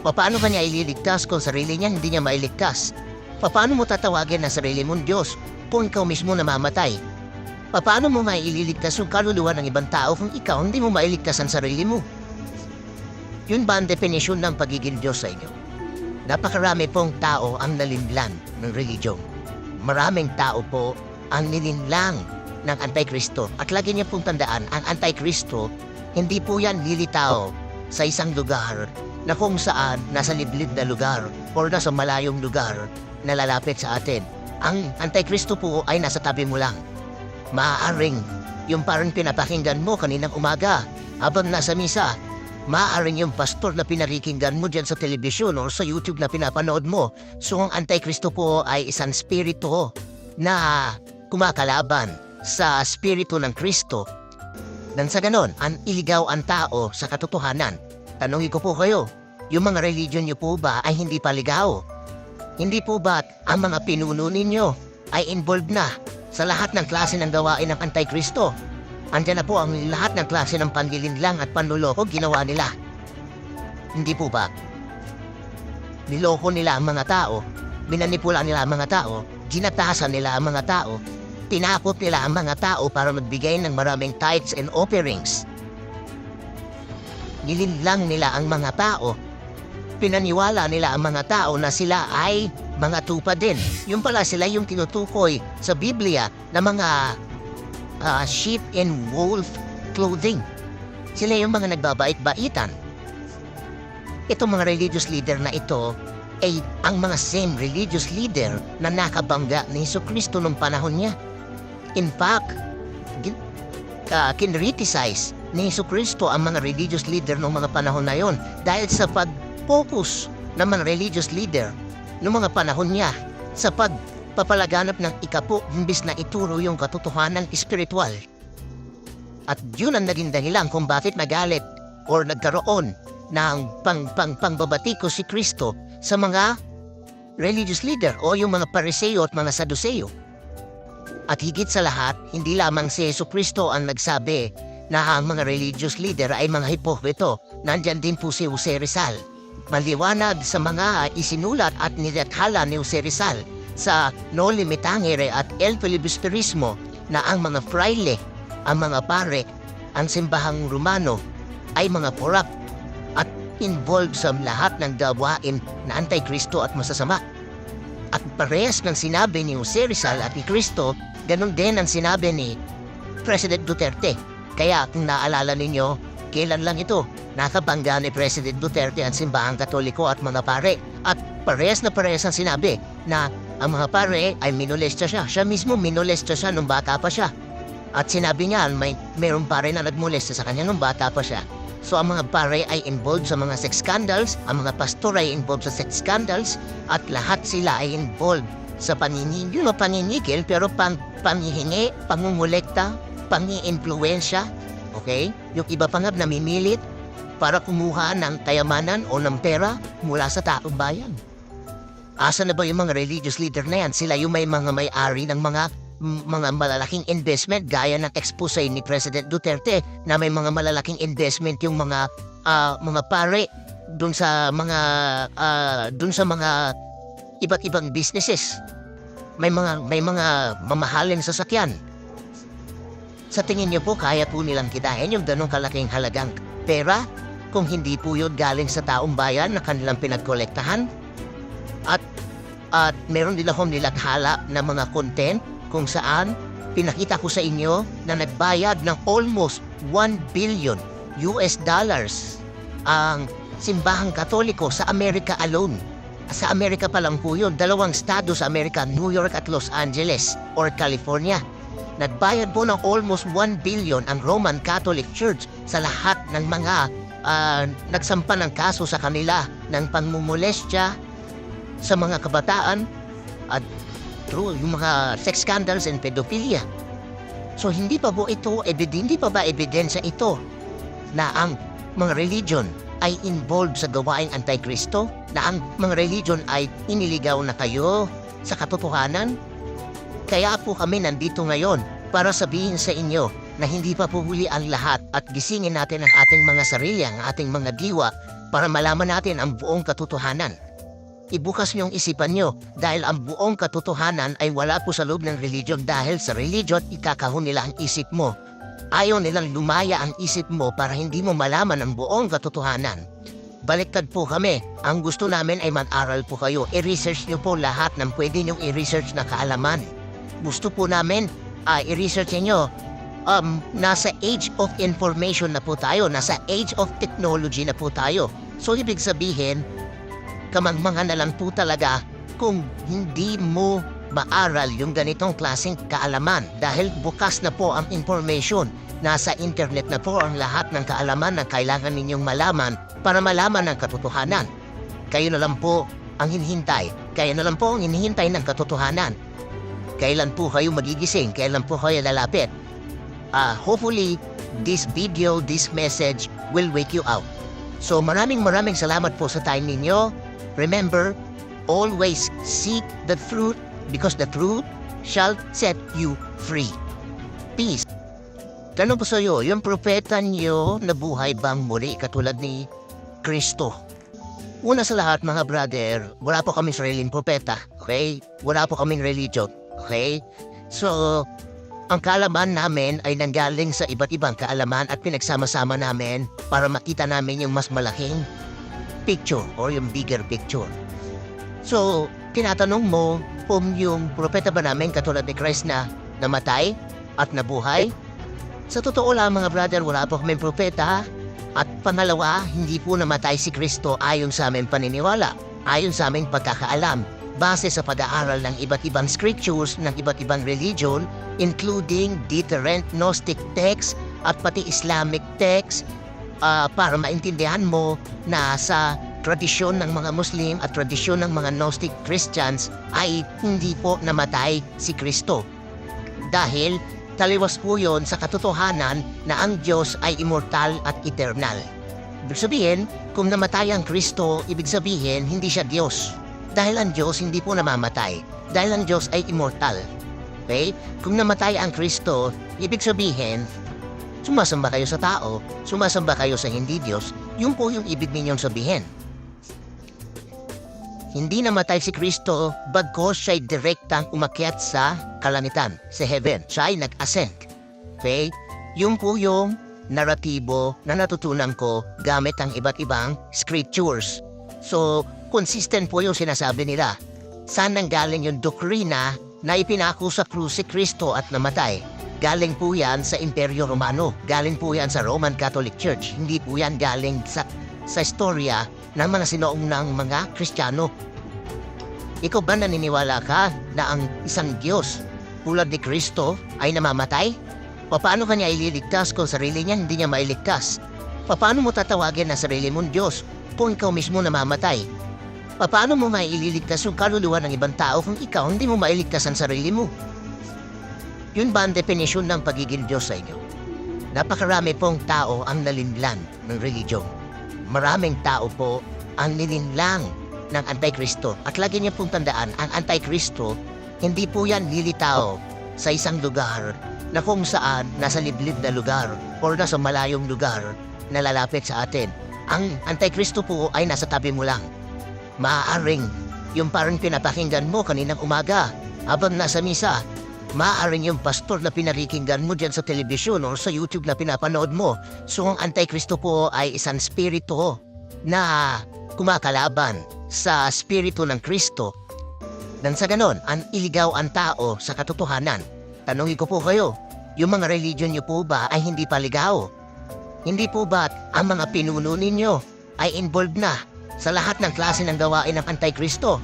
Paano ba niya ililigtas kung sarili niya hindi niya mailigtas? Paano mo tatawagin na sarili mong Diyos kung ikaw mismo namamatay? Paano mo maililigtas yung kaluluwa ng ibang tao kung ikaw hindi mo mailigtas ang sarili mo? Yun ba ang definisyon ng pagiging Diyos sa inyo? Napakarami pong tao ang nalinlang ng religion. Maraming tao po ang nilinlang ng Antikristo. At lagi niya pong tandaan, ang Antikristo, hindi po yan lilitaw sa isang lugar na kung saan nasa liblib na lugar o nasa malayong lugar na lalapit sa atin. Ang Antikristo po ay nasa tabi mo lang. Maaaring yung parang pinapakinggan mo kaninang umaga habang nasa misa. Maaaring yung pastor na pinakikinggan mo dyan sa telebisyon o sa YouTube na pinapanood mo. So ang Antikristo po ay isang spirito na kumakalaban sa spirito ng Kristo. Nang sa ganon, iligaw ang tao sa katotohanan. Tanungin ko po kayo, yung mga religion niyo po ba ay hindi paligaw? Hindi po ba ang mga pinuno ninyo ay involved na sa lahat ng klase ng gawain ng Antikristo? Andiyan na po ang lahat ng klase ng panlilinlang at panluloko ginawa nila. Hindi po ba? Niloko nila ang mga tao, minanipula nila ang mga tao, ginatasan nila ang mga tao, tinakot nila ang mga tao para magbigay ng maraming tithes and offerings. Nilinlang nila ang mga tao. Pinaniwala nila ang mga tao na sila ay mga tupa din. Yung pala sila yung tinutukoy sa Biblia na mga sheep in wolf clothing. Sila yung mga nagbabait-baitan. Itong mga religious leader na ito ay ang mga same religious leader na nakabangga ni Jesucristo nung panahon niya. In fact, kinriticize ni Jesucristo ang mga religious leader noong mga panahon na yon dahil sa pag-focus ng mga religious leader noong mga panahon niya sa pagpapalaganap ng ikapo imbis na ituro yung katotohanan espiritual. At yun ang naging dahilan kung bakit nagalit or nagkaroon ng pangbabatiko si Kristo sa mga religious leader o yung mga Pariseo at mga Saduceo. At higit sa lahat, hindi lamang si Jesucristo ang nagsabi na ang mga religious leader ay mga hipokrito. Nandyan din po si Jose Rizal. Maliwanag sa mga isinulat at nilathala ni Jose Rizal sa No Limitangere at El Filibusterismo na ang mga fraile, ang mga pare, ang simbahang Romano ay mga corrupt at involved sa lahat ng gawain na Antikristo at masasama. At parehas ng sinabi ni Jose Rizal at ni Kristo, ganun din ang sinabi ni President Duterte. Kaya kung naalala ninyo, kailan lang ito, nakabangga ni President Duterte ang simbahang Katoliko at mga pare. At parehas ang sinabi na ang mga pare ay minolesta siya. Siya mismo minolesta siya nung bata pa siya. At sinabi niya, mayroong pare na nagmolesta sa kanya nung bata pa siya. So ang mga pare ay involved sa mga sex scandals, ang mga pastor ay involved sa sex scandals, at lahat sila ay involved sa paninigil pero panghihingi, pangungulekta pangi-impluwensya, okay? Yung iba pa nga namimilit para kumuha ng kayamanan o ng pera mula sa taong bayan. Asa na ba yung mga religious leader na yan? Sila yung may mga may-ari ng mga malalaking investment gaya ng expose ni President Duterte na may mga malalaking investment yung mga pare dun sa mga iba't ibang businesses. May mga mamahalin sasakyan. Sa tingin niyo po, kaya po nilang kitain yung ganong kalaking halagang pera kung hindi po yun galing sa taong bayan na kanilang pinagkolektahan? At meron din akong nilathala na mga content kung saan pinakita ko sa inyo na nagbayad ng almost $1 billion ang simbahang Katoliko sa Amerika alone. Sa Amerika pa lang po yun, 2 estado sa Amerika, New York at Los Angeles or California. Nagbayad po ng almost $1 billion ang Roman Catholic Church sa lahat ng mga nagsampa ng kaso sa kanila ng pangmumolestya sa mga kabataan at true, yung mga sex scandals and pedophilia. So hindi pa ba ebidensya ito na ang mga religion ay involved sa gawaing antikristo? Na ang mga religion ay iniligaw na kayo sa katotohanan? Kaya po kami nandito ngayon para sabihin sa inyo na hindi pa po huli ang lahat at gisingin natin ang ating mga sarili, ang ating mga diwa para malaman natin ang buong katotohanan. Ibukas niyong isipan niyo dahil ang buong katotohanan ay wala po sa loob ng religion dahil sa religion ikakahon nila ang isip mo. Ayaw nilang lumaya ang isip mo para hindi mo malaman ang buong katotohanan. Baliktad po kami. Ang gusto namin ay mag-aral po kayo. I-research niyo po lahat ng pwede niyong i-research na kaalaman. Gusto po namin i-research niyo. Nasa age of information na po tayo. Nasa age of technology na po tayo. So ibig sabihin, kamangmangan na lang po talaga kung hindi mo maaral yung ganitong klaseng kaalaman dahil bukas na po ang information. Nasa internet na po ang lahat ng kaalaman na kailangan ninyong malaman para malaman ang katotohanan. Kayo na lang po ang hinihintay. Kayo na lang po ang hinihintay ng katotohanan. Kailan po kayo magigising? Kailan po kayo lalapit? Hopefully, this video, this message will wake you up. So maraming salamat po sa time ninyo. Remember, always seek the truth because the truth shall set you free. Peace. Tanong po sa iyo, yung propeta niyo nabuhay bang muli katulad ni Kristo? Una sa lahat mga brother, wala po kaming sariling propeta, okay? Wala po kaming religion, okay? So, ang kaalaman namin ay nanggaling sa iba't ibang kaalaman at pinagsama-sama namin para makita namin yung mas malaking picture or yung bigger picture. So, tinatanong mo kung yung propeta ba namin katulad ni Christ na namatay at nabuhay? Sa totoo lang mga brother, wala po kaming propeta. At pangalawa, hindi po namatay si Kristo ayon sa aming paniniwala, ayon sa aming pagkakaalam, base sa pag-aaral ng iba't ibang scriptures ng iba't ibang religion, including different Gnostic texts at pati Islamic texts, para maintindihan mo na sa tradisyon ng mga Muslim at tradisyon ng mga Gnostic Christians ay hindi po namatay si Kristo. Dahil taliwas po yun sa katotohanan na ang Diyos ay immortal at eternal. Ibig sabihin, kung namatay ang Kristo, ibig sabihin hindi siya Diyos. Dahil ang Diyos hindi po namamatay. Dahil ang Diyos ay immortal. Okay? Kung namatay ang Kristo, ibig sabihin, sumasamba kayo sa tao, sumasamba kayo sa hindi Diyos, yun po yung ibig ninyong sabihin. Hindi namatay si Kristo bagkos siya'y direktang umakyat sa kalangitan, sa heaven. Siya'y nag-ascend. Okay? Yun po yung naratibo na natutunan ko gamit ang iba't ibang scriptures. So, consistent po yung sinasabi nila. Saan nanggaling yung doktrina na ipinako sa krus si Kristo at namatay? Galing po yan sa Imperyo Romano. Galing po yan sa Roman Catholic Church. Hindi po yan galing sa istorya ng mga sinoonang mga Kristiyano. Ikaw ba naniniwala ka na ang isang Diyos tulad ni Kristo ay namamatay? Paano kanya ililigtas kung sarili niya hindi niya mailigtas? Paano mo tatawagin na sarili mong Diyos kung ikaw mismo namamatay? Paano mo maililigtas yung kaluluwa ng ibang tao kung ikaw hindi mo mailigtas ang sarili mo? Yun ba ang definisyon ng pagiging Diyos sa inyo? Napakarami pong tao ang nalinlang ng religion. Maraming tao po ang nilinlang ng Antikristo. At lagi niyo pong tandaan, ang Antikristo, hindi po yan lilitaw sa isang lugar na kung saan nasa liblib na lugar o nasa malayong lugar na lalapit sa atin. Ang Antikristo po ay nasa tabi mo lang. Maaaring yung parang pinapakinggan mo kaninang umaga habang nasa misa. Maaaring yung pastor na pinarikinggan mo dyan sa telebisyon o sa YouTube na pinapanood mo. So ang Antikristo po ay isang spirito na kumakalaban sa spirito ng Kristo. Nang sa ganon, ang iligaw ang tao sa katotohanan. Tanungin ko po kayo, yung mga religion niyo po ba ay hindi paligaw? Hindi po ba ang mga pinuno ninyo ay involved na sa lahat ng klase ng gawain ng Antikristo?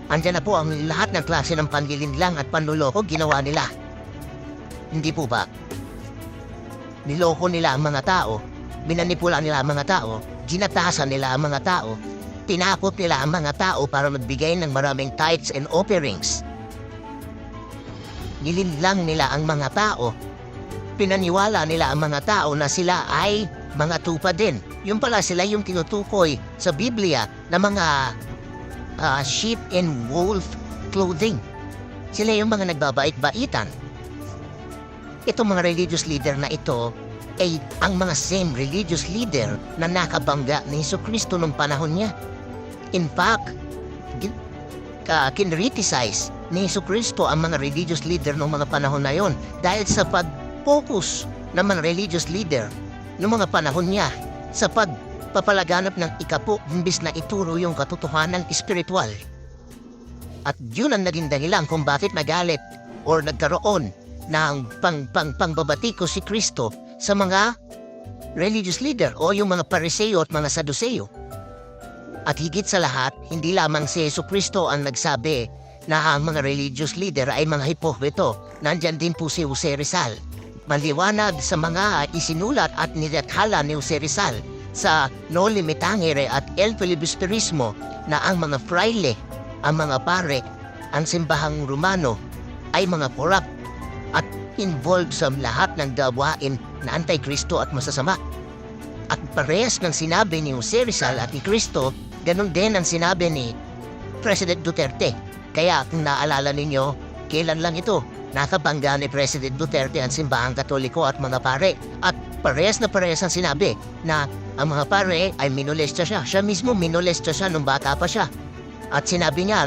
Andiyan na po ang lahat ng klase ng panlilinlang at panluloko ginawa nila. Hindi po ba? Niloko nila ang mga tao, binanipula nila ang mga tao, ginatasan nila ang mga tao, tinakot nila ang mga tao para magbigay ng maraming tithes and offerings. Nilinlang nila ang mga tao, pinaniwala nila ang mga tao na sila ay mga tupa din. Yung pala sila yung tinutukoy sa Biblia na mga sheep and wolf clothing. Sila yung mga nagbabait-baitan. Itong mga religious leader na ito ay ang mga same religious leader na nakabangga ni Jesucristo nung panahon niya. In fact, kinriticize ni Jesucristo ang mga religious leader nung mga panahon na yon dahil sa pag-focus ng mga religious leader nung mga panahon niya sa pagpapalaganap ng ikapo imbis na ituro yung katotohanan espiritual. At yun ang naging dahilan kung bakit nagalit or nagkaroon ng pangbabatiko si Kristo sa mga religious leader o yung mga Pariseo at mga Saduceo. At higit sa lahat, hindi lamang si Jesucristo ang nagsabi na ang mga religious leader ay mga hipokrito. Nandyan din po si Jose Rizal. Maliwanag sa mga isinulat at nilathala ni Jose Rizal sa Noli Me Tangere at El Filibusterismo na ang mga fraile, ang mga pare, ang simbahang Romano ay mga corrupt at involved sa lahat ng gawain na Antikristo at masasama. At parehas ng sinabi ni Jose Rizal at ni Kristo, ganun din ang sinabi ni President Duterte. Kaya kung naalala ninyo, kailan lang ito, nakabangga ni President Duterte ang simbahang Katoliko at mga pare. At parehas na parehas ang sinabi na ang mga pare ay minolesta siya. Siya mismo minolesta siya nung bata pa siya. At sinabi niya,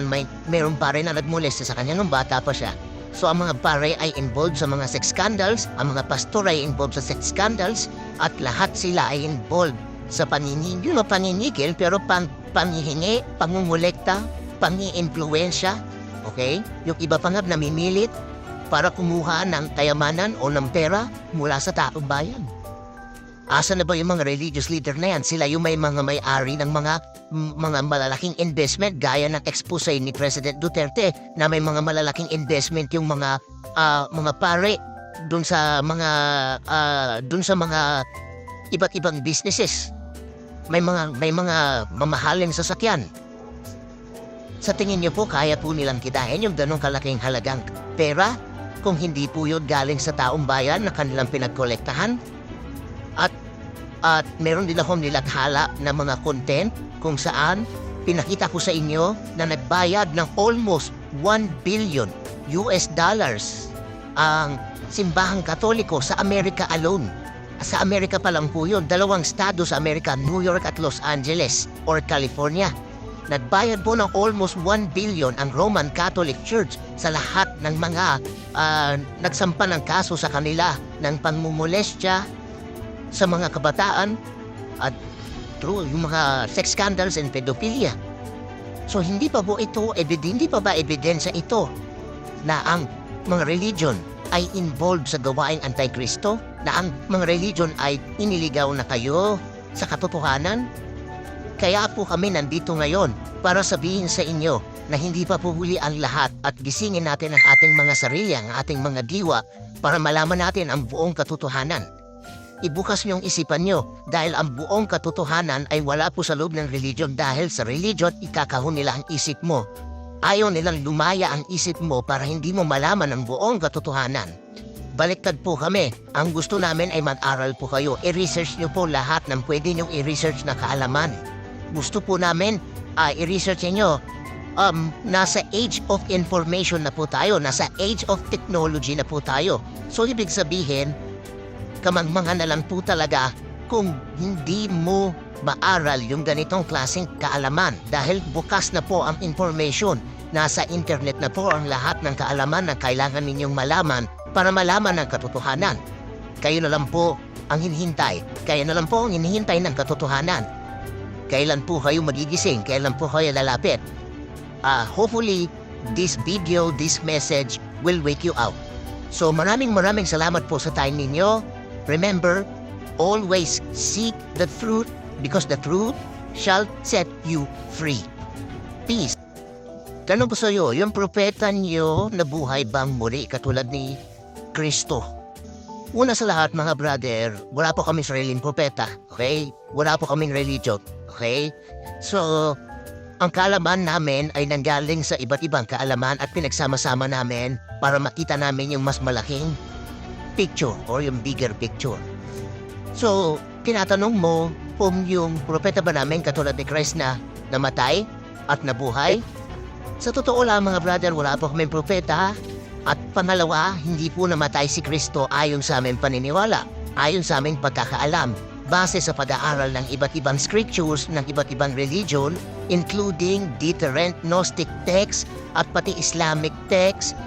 mayroong pare na nagmolesta sa kanya nung bata pa siya. So ang mga pare ay involved sa mga sex scandals, ang mga pastor ay involved sa sex scandals, at lahat sila ay involved sa paninigil, pero panghihingi, pangungulekta, pangi-influensya, okay? Yung iba pa nga namimilit para kumuha ng kayamanan o ng pera mula sa taong bayan. Asa na ba yung mga religious leader na yan? Sila yung mga may-ari ng mga malalaking investment gaya ng expose ni President Duterte na may mga malalaking investment yung mga pare dun sa mga iba't ibang businesses. May mga mamahaling sasakyan. Sa tingin niyo po, kaya po nilang kitain yung ganong kalaking halagang pera kung hindi po yun galing sa taong bayan na kanilang pinagkolektahan? At meron din akong nilathala na mga content kung saan pinakita ko sa inyo na nagbayad ng almost $1 billion ang simbahang Katoliko sa Amerika alone. Sa Amerika pa lang po yun, 2 estado sa Amerika, New York at Los Angeles or California. Nagbayad po ng almost $1 billion ang Roman Catholic Church sa lahat ng mga nagsampa ng kaso sa kanila ng pangmumolestya sa mga kabataan at true yung mga sex scandals and pedophilia. So hindi pa ba ebidensya ito na ang mga religion ay involved sa gawaing Antikristo, na ang mga religion ay iniligaw na kayo sa katotohanan? Kaya po kami nandito ngayon para sabihin sa inyo na hindi pa po huli ang lahat at gisingin natin ang ating mga sarili, ang ating mga diwa para malaman natin ang buong katotohanan. Ibukas niyong isipan niyo dahil ang buong katotohanan ay wala po sa loob ng religion, dahil sa religion ikakahon nila ang isip mo. Ayaw nilang lumaya ang isip mo para hindi mo malaman ang buong katotohanan. baliktad po kami. Ang gusto namin ay mag-aral po kayo. I-research nyo po lahat ng pwede nyong i-research na kaalaman. Gusto po namin i-research nyo. Nasa age of information na po tayo. Nasa age of technology na po tayo. So ibig sabihin, kamangmangan na lang po talaga kung hindi mo maaral yung ganitong klaseng kaalaman. Dahil bukas na po ang information. Nasa internet na po ang lahat ng kaalaman na kailangan ninyong malaman para malaman ang katotohanan. Kayo na lang po ang hinihintay. Kayo na lang po ang hinihintay ng katotohanan. Kailan po kayo magigising? Kailan po kayo lalapit? Hopefully, this video, this message will wake you up. So maraming salamat po sa time ninyo. Remember, always seek the truth because the truth shall set you free. Peace. Tanong po sa iyo, yung propeta niyo nabuhay bang muli katulad ni Kristo? Una sa lahat mga brother, wala po kaming sariling propeta, okay? Wala po kaming religion, okay? So, ang kaalaman namin ay nanggaling sa iba't ibang kaalaman at pinagsama-sama namin para makita namin yung mas malaking picture or yung bigger picture. So, tinatanong mo kung yung propeta ba namin katulad ni Christ na namatay at nabuhay? Sa totoo lang mga brother, wala po kaming propeta. At pangalawa, hindi po namatay si Kristo ayon sa aming paniniwala, ayon sa aming pagkakaalam, base sa pag-aaral ng iba't ibang scriptures ng iba't ibang religion, including different Gnostic texts at pati Islamic texts,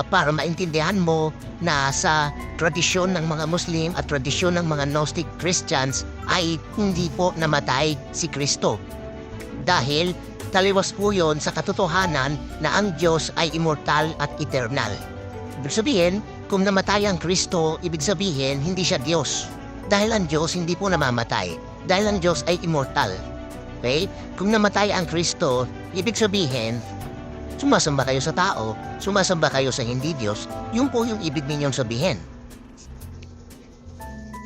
para maintindihan mo na sa tradisyon ng mga Muslim at tradisyon ng mga Gnostic Christians ay hindi po namatay si Kristo. Dahil taliwas po yun sa katotohanan na ang Diyos ay immortal at eternal. Ibig sabihin, kung namatay ang Kristo, ibig sabihin hindi siya Diyos. Dahil ang Diyos hindi po namamatay. Dahil ang Diyos ay immortal. Okay? Kung namatay ang Kristo, ibig sabihin, sumasamba kayo sa tao, sumasamba kayo sa hindi Diyos, yun po yung ibig ninyong sabihin.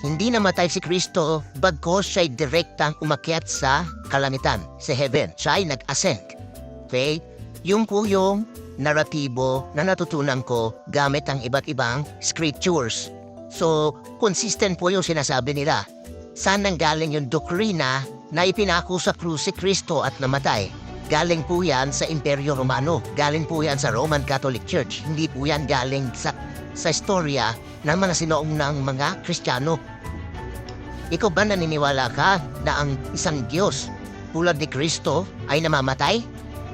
Hindi namatay si Kristo bagkos siya'y direktang umakyat sa kalangitan, sa heaven. Siya'y nag-ascend. Okay? Yung po yung naratibo na natutunan ko gamit ang iba't ibang scriptures. So, consistent po yung sinasabi nila. Saan nanggaling yung doktrina na ipinako sa krus si Kristo at namatay? Galing po yan sa Imperyo Romano. Galing po yan sa Roman Catholic Church. Hindi po yan galing sa istorya ng mga sinoong mga Kristiyano. Ikaw ba naniniwala ka na ang isang Diyos tulad ni Kristo ay namamatay?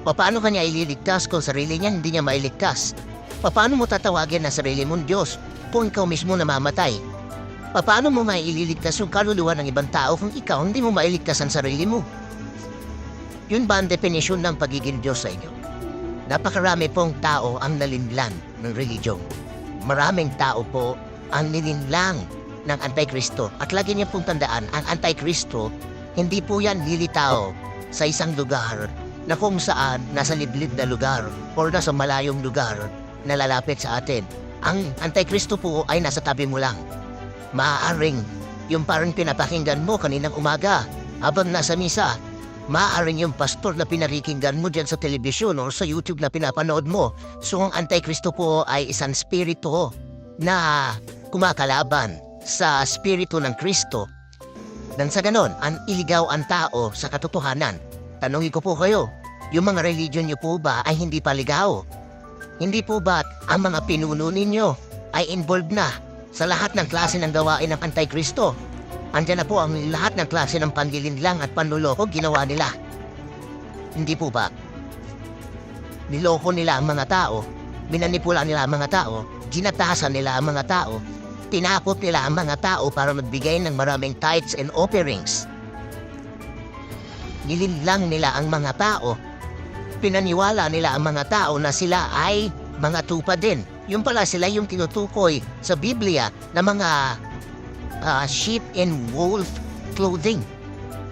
Paano kanya ililigtas kung sarili niya hindi niya mailigtas? Paano mo tatawagin na sarili mong Diyos kung ikaw mismo namamatay? Paano mo maililigtas yung kaluluwa ng ibang tao kung ikaw hindi mo mailigtas ang sarili mo? Yun ba ang definisyon ng pagiging Diyos sa inyo? Napakarami pong tao ang nalinlang ng religion. Maraming tao po ang nilinlang ng Antikristo. At lagi niyo pong tandaan, ang Antikristo, hindi po yan lilitaw sa isang lugar na kung saan nasa liblib na lugar o nasa malayong lugar na lalapit sa atin. Ang Antikristo po ay nasa tabi mo lang. Maaaring yung parang pinapakinggan mo kaninang umaga habang nasa misa. Maaaring yung pastor na pinarikinggan mo dyan sa telebisyon o sa YouTube na pinapanood mo. So ang Antikristo po ay isang spirito na kumakalaban sa spirito ng Kristo. Nang sa ganon, ang iligaw ang tao sa katotohanan. Tanungin ko po kayo, yung mga religion niyo po ba ay hindi paligaw? Hindi po ba ang mga pinuno ninyo ay involved na sa lahat ng klase ng gawain ng Antikristo? Andiyan na po ang lahat ng klase ng panlilinlang at panluloko ginawa nila. Hindi po ba? Niloko nila ang mga tao, minanipula nila ang mga tao, ginatasan nila ang mga tao, tinakot nila ang mga tao para magbigay ng maraming tithes and offerings. Nilinlang nila ang mga tao. Pinaniwala nila ang mga tao na sila ay mga tupa din. Yung pala sila yung tinutukoy sa Biblia na mga sheep in wolf clothing.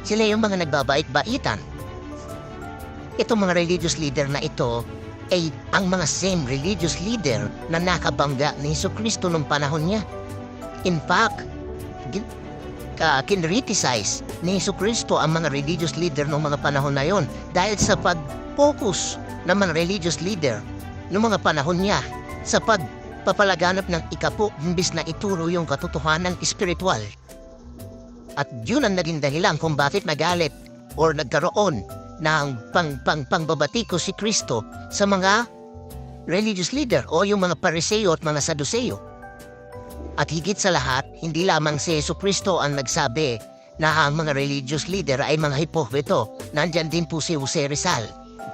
Sila yung mga nagbabait-baitan. Itong mga religious leader na ito ay ang mga same religious leader na nakabangga ni Jesucristo nung panahon niya. In fact, kinriticize ni Jesucristo ang mga religious leader ng mga panahon na yon dahil sa pag-focus ng mga religious leader ng mga panahon niya sa nagpapalaganap ng ikapo imbis na ituro yung katotohanan espiritual. At yun ang naging dahilan kung bakit nagalit or nagkaroon ng pangbabatiko si Kristo sa mga religious leader o yung mga Pariseo at mga Saduceo. At higit sa lahat, hindi lamang si Jesucristo ang nagsabi na ang mga religious leader ay mga hipokrito. Nandyan din po si Jose Rizal.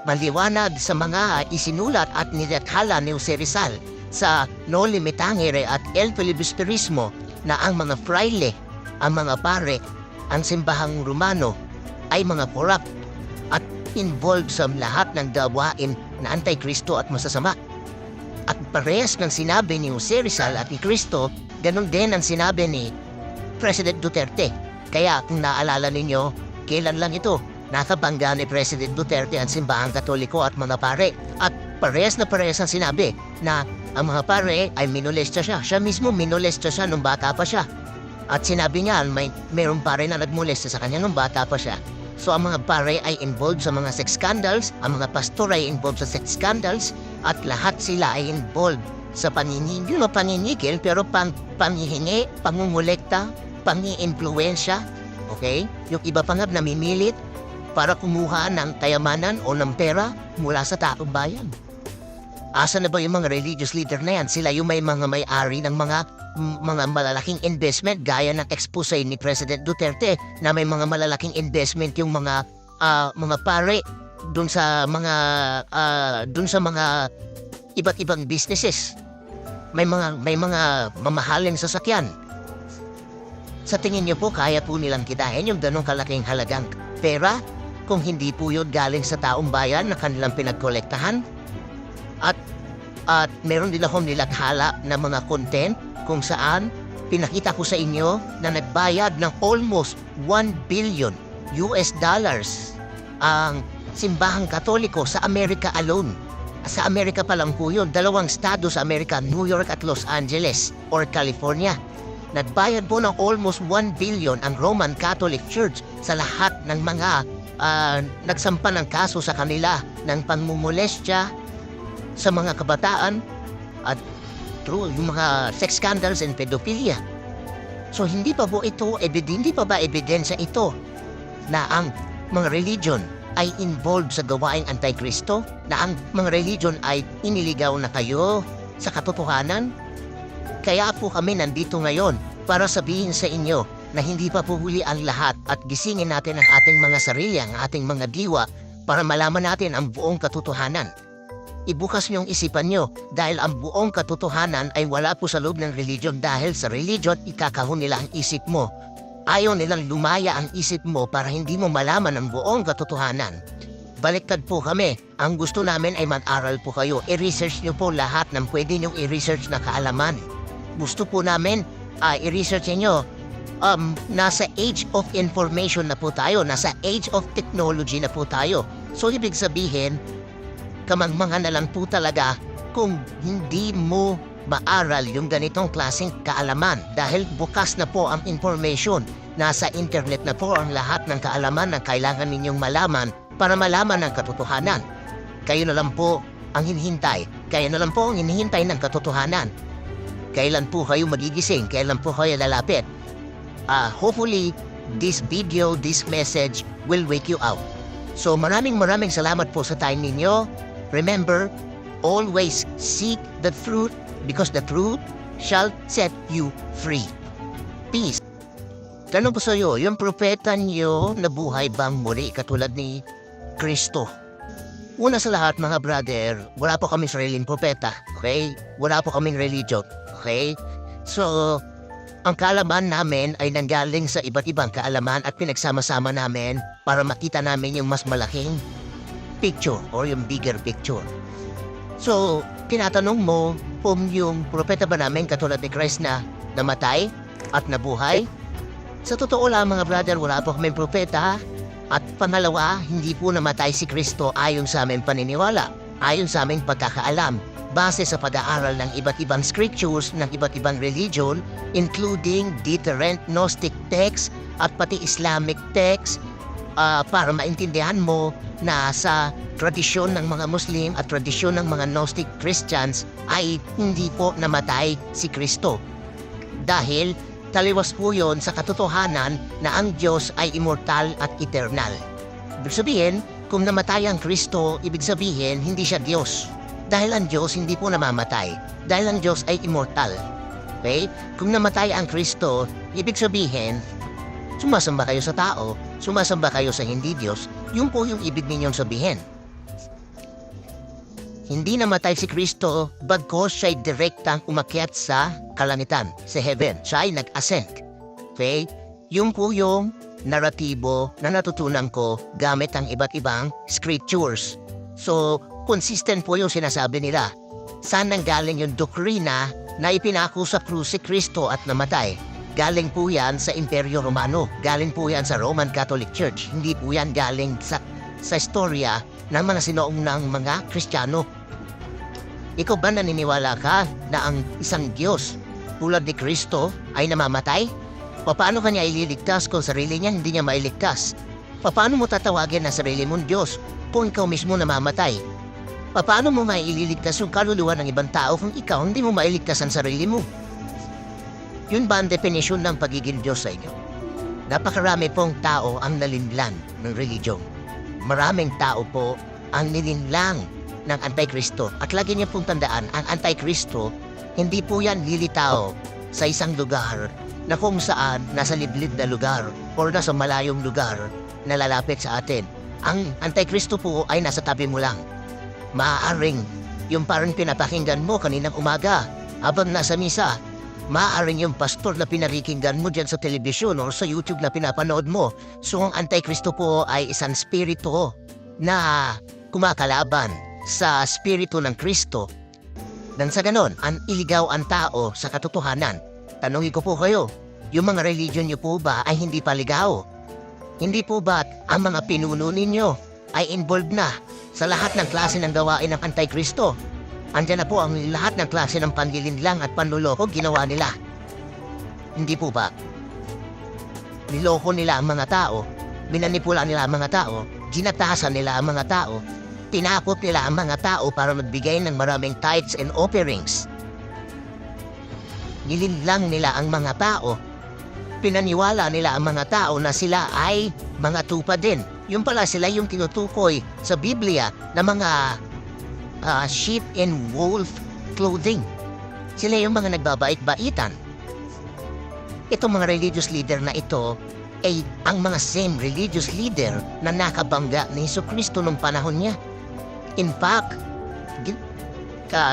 Maliwanag sa mga isinulat at nilathala ni Jose Rizal sa Noli Me Tangere at El Filibusterismo na ang mga fraile, ang mga pare, ang simbahang Romano ay mga korap at involved sa lahat ng gawain na anti-Kristo at masasama. At parehas ng sinabi ni Jose Rizal at ni Kristo, ganun din ang sinabi ni President Duterte. Kaya kung naalala ninyo, kailan lang ito, nakabangga ni President Duterte ang simbahang Katoliko at mga pare. At parehas ang sinabi na ang mga pare ay minolesta siya. Siya mismo minolesta siya nung bata pa siya. At sinabi niya, mayroong pare na nagmolesta sa kanya nung bata pa siya. So ang mga pare ay involved sa mga sex scandals, ang mga pastor ay involved sa sex scandals, at lahat sila ay involved sa paninigil, pero panghihingi, pangungulekta, pangi-influensya, okay? Yung iba pa nga namimilit para kumuha ng kayamanan o ng pera mula sa taong bayan. Asa na ba yung mga religious leader na yan? Sila yung may mga may-ari ng mga malalaking investment gaya ng expose ni President Duterte na may mga malalaking investment yung mga pare dun sa mga iba't ibang businesses. May mga mamahaling sasakyan. Sa tingin niyo po, kaya po nilang kitain yung ganong kalaking halagang pera kung hindi po yun galing sa taong bayan na kanilang pinagkolektahan? At meron din akong nilathala na mga content kung saan pinakita ko sa inyo na nagbayad ng almost $1 billion ang simbahang Katoliko sa Amerika alone. Sa Amerika pa lang po yun, 2 estado sa Amerika, New York at Los Angeles or California. Nagbayad po ng almost $1 billion ang Roman Catholic Church sa lahat ng mga nagsampa ng kaso sa kanila ng pangmumolestya sa mga kabataan at yung mga sex scandals and pedophilia. So hindi pa ba ebidensya ito na ang mga religion ay involved sa gawaing anti-Kristo? Na ang mga religion ay iniligaw na kayo sa katotohanan? Kaya po kami nandito ngayon para sabihin sa inyo na hindi pa po huli ang lahat at gisingin natin ang ating mga sarili, ang ating mga diwa para malaman natin ang buong katotohanan. Ibukas niyong isipan niyo dahil ang buong katotohanan ay wala po sa loob ng religion dahil sa religion ikakahon nila ang isip mo. Ayaw nilang lumaya ang isip mo para hindi mo malaman ang buong katotohanan. Baliktad po kami. Ang gusto namin ay mag-aral po kayo. I-research niyo po lahat ng pwede niyong i-research na kaalaman. Gusto po namin i-research niyo. Nasa age of information na po tayo. Nasa age of technology na po tayo. So ibig sabihin, kamangmangan na lang po talaga kung hindi mo maaral yung ganitong klaseng kaalaman dahil bukas na po ang information. Nasa internet na po ang lahat ng kaalaman na kailangan ninyong malaman para malaman ang katotohanan. Kayo na lang po ang hinihintay. Kayo na lang po ang hinihintay ng katotohanan. Kailan po kayo magigising? Kailan po kayo lalapit? Hopefully, this video, this message will wake you up. So maraming salamat po sa time ninyo. Remember, always seek the truth because the truth shall set you free. Peace. Tanong ko sa iyo, yung propeta niyo nabuhay bang muli katulad ni Kristo? Una sa lahat mga brother, wala po kaming sariling propeta, okay? Wala po kaming religion, okay? So, ang kaalaman namin ay nanggaling sa iba't ibang kaalaman at pinagsama-sama namin para makita namin yung mas malaking picture or yung bigger picture. So, tinatanong mo kung yung propeta ba namin katulad ni Christ na namatay at nabuhay? Sa totoo lang mga brother, wala po kaming propeta. At pangalawa, hindi po namatay si Kristo ayon sa aming paniniwala, ayon sa aming pagkakaalam, base sa pag-aaral ng iba't ibang scriptures ng iba't ibang religion, including different Gnostic texts at pati Islamic texts para maintindihan mo na sa tradisyon ng mga Muslim at tradisyon ng mga Gnostic Christians ay hindi po namatay si Kristo. Dahil taliwas po yon sa katotohanan na ang Diyos ay immortal at eternal. Ibig sabihin, kung namatay ang Kristo, ibig sabihin hindi siya Diyos. Dahil ang Diyos hindi po namamatay. Dahil ang Diyos ay immortal. Okay? Kung namatay ang Kristo, ibig sabihin, sumasamba kayo sa tao, sumasamba kayo sa hindi Diyos, yun po yung ibig ninyong sabihin. Hindi namatay si Kristo, bagkos siya'y direktang umakyat sa kalangitan, sa heaven. Siya ay nag-ascend. Okay? Yun po yung naratibo na natutunan ko gamit ang iba't ibang scriptures. So, consistent po yung sinasabi nila. Saan nang galing yung doktrina na ipinako sa krus si Kristo at namatay? Galing po yan sa Imperyo Romano. Galing po yan sa Roman Catholic Church. Hindi po yan galing sa istorya ng mga sinoonang mga Kristiyano. Ikaw ba naniniwala ka na ang isang Diyos tulad ni Kristo ay namamatay? Paano kanya ililigtas kung sarili niya hindi niya mailigtas? Paano mo tatawagin na sarili mong Diyos kung ikaw mismo namamatay? Paano mo maililigtas yung kaluluwa ng ibang tao kung ikaw hindi mo mailigtas ang sarili mo? Yun ba ang definisyon ng pagiging Diyos sa inyo? Napakarami pong tao ang nalinlang ng religion. Maraming tao po ang nilinlang ng Antikristo. At lagi niyo pong tandaan, ang Antikristo, hindi po yan lilitaw sa isang lugar na kung saan nasa liblib na lugar o nasa malayong lugar na lalapit sa atin. Ang Antikristo po ay nasa tabi mo lang. Maaaring yung parang pinapakinggan mo kaninang umaga habang nasa misa. Maaaring yung pastor na pinakikinggan mo dyan sa telebisyon o sa YouTube na pinapanood mo. So ang Antikristo po ay isang spirito na kumakalaban sa spirito ng Kristo. Nang sa ganon, ang iligaw ang tao sa katotohanan. Tanungin ko po kayo, yung mga religion niyo po ba ay hindi paligaw? Hindi po ba ang mga pinuno ninyo ay involved na sa lahat ng klase ng gawain ng Antikristo? Andiyan na po ang lahat ng klase ng panlilinlang at panluloko ginawa nila. Hindi po ba? Niloko nila ang mga tao, minanipula nila ang mga tao, ginatasan nila ang mga tao, tinakot nila ang mga tao para magbigay ng maraming tithes and offerings. Nilinlang nila ang mga tao. Pinaniwala nila ang mga tao na sila ay mga tupa din. Yung pala sila yung tinutukoy sa Biblia na mga sheep in wolf clothing. Sila yung mga nagbabait-baitan. Itong mga religious leader na ito ay ang mga same religious leader na nakabangga ni Jesucristo nung panahon niya. In fact,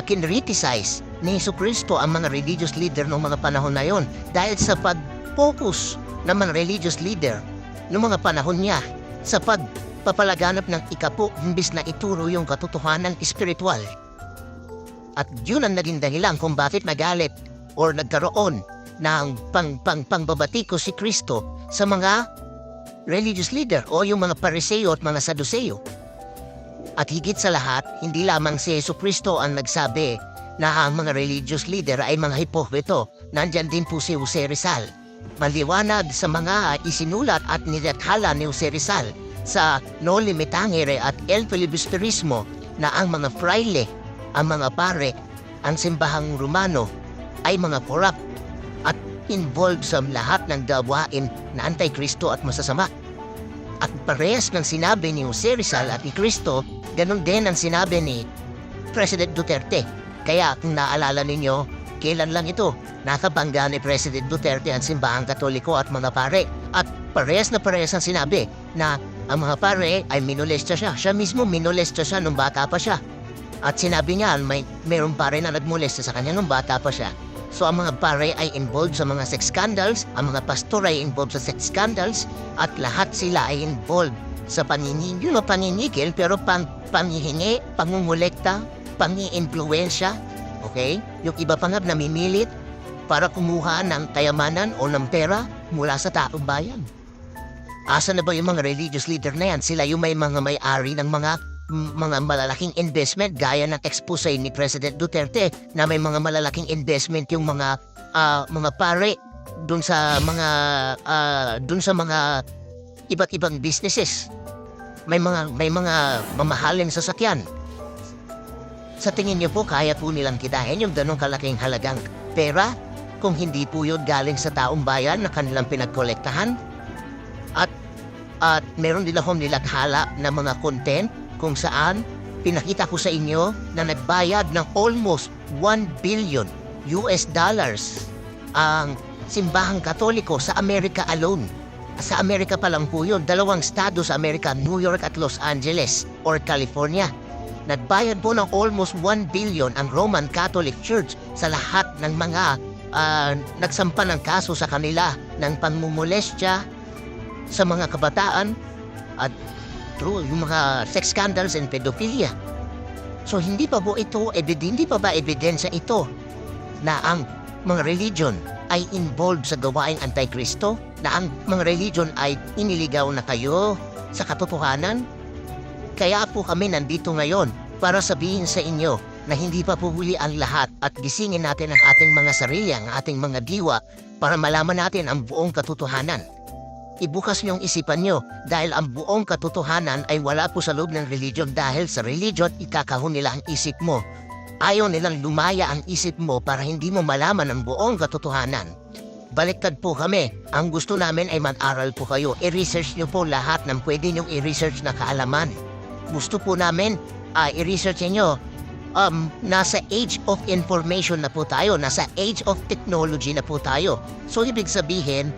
kinriticize ni Jesucristo ang mga religious leader noong mga panahon na yon dahil sa pag-focus ng mga religious leader noong mga panahon niya sa pagpapalaganap ng ikapo imbis na ituro yung katotohanan espiritual. At yun ang naging dahilan kung bakit nagalit or nagkaroon ng pangbabatiko si Kristo sa mga religious leader o yung mga Pariseo at mga Saduceo. At higit sa lahat, hindi lamang si Jesucristo ang nagsabi na ang mga religious leader ay mga hipokrito. Nandyan din po si Jose Rizal. Maliwanag sa mga isinulat at nilathala ni Jose Rizal sa No Limitangere at El Filibusterismo na ang mga fraile, ang mga pare, ang simbahang Romano ay mga corrupt at involved sa lahat ng gawain na Antikristo at masasama. At parehas ng sinabi ni Jose Rizal at ni Kristo, ganun din ang sinabi ni President Duterte. Kaya kung naalala ninyo, kailan lang ito, nakabangga ni President Duterte ang simbahang Katoliko at mga pare. At parehas ang sinabi na ang mga pare ay minolesta siya. Siya mismo minolesta siya nung bata pa siya. At sinabi niya, mayroong pare na nagmolesta sa kanya nung bata pa siya. So ang mga pare ay involved sa mga sex scandals, ang mga pastor ay involved sa sex scandals, at lahat sila ay involved sa paninigil pero panghihingi, pangungulekta, pangi-influensya, okay? Yung iba pa nga namimilit para kumuha ng kayamanan o ng pera mula sa taong bayan. Asa na ba yung mga religious leader na yan? Sila yung may mga may-ari ng mga malalaking investment gaya ng expose ni President Duterte na may mga malalaking investment yung mga pare dun sa mga iba't ibang businesses. May mga mamahaling sasakyan. Sa tingin niyo po, kaya po nilang kitain yung ganong kalaking halagang pera kung hindi po yun galing sa taong bayan na kanilang pinagkolektahan? At meron din akong nilathala na mga content kung saan pinakita ko sa inyo na nagbayad ng almost 1 billion US dollars ang simbahang Katoliko sa Amerika alone. Sa Amerika pa lang po yun, 2 estado sa Amerika, New York at Los Angeles or California. Nagbayad po ng almost 1 billion ang Roman Catholic Church sa lahat ng mga nagsampa ng kaso sa kanila ng pangmumolestya sa mga kabataan at yung mga sex scandals and pedophilia. So hindi pa ba ebidensya ito na ang mga religion ay involved sa gawaing antikristo? Na ang mga religion ay iniligaw na kayo sa katotohanan? Kaya po kami nandito ngayon para sabihin sa inyo na hindi pa po huli ang lahat at gisingin natin ang ating mga sarili, ang ating mga diwa para malaman natin ang buong katotohanan. Ibukas niyong isipan niyo dahil ang buong katotohanan ay wala po sa loob ng religion dahil sa religion ikakahon nila ang isip mo. Ayaw nilang lumaya ang isip mo para hindi mo malaman ang buong katotohanan. Baliktad po kami. Ang gusto namin ay mag-aral po kayo. I-research niyo po lahat ng pwede niyong i-research na kaalaman. Gusto po namin i-research niyo. Nasa age of information na po tayo. Nasa age of technology na po tayo. So ibig sabihin,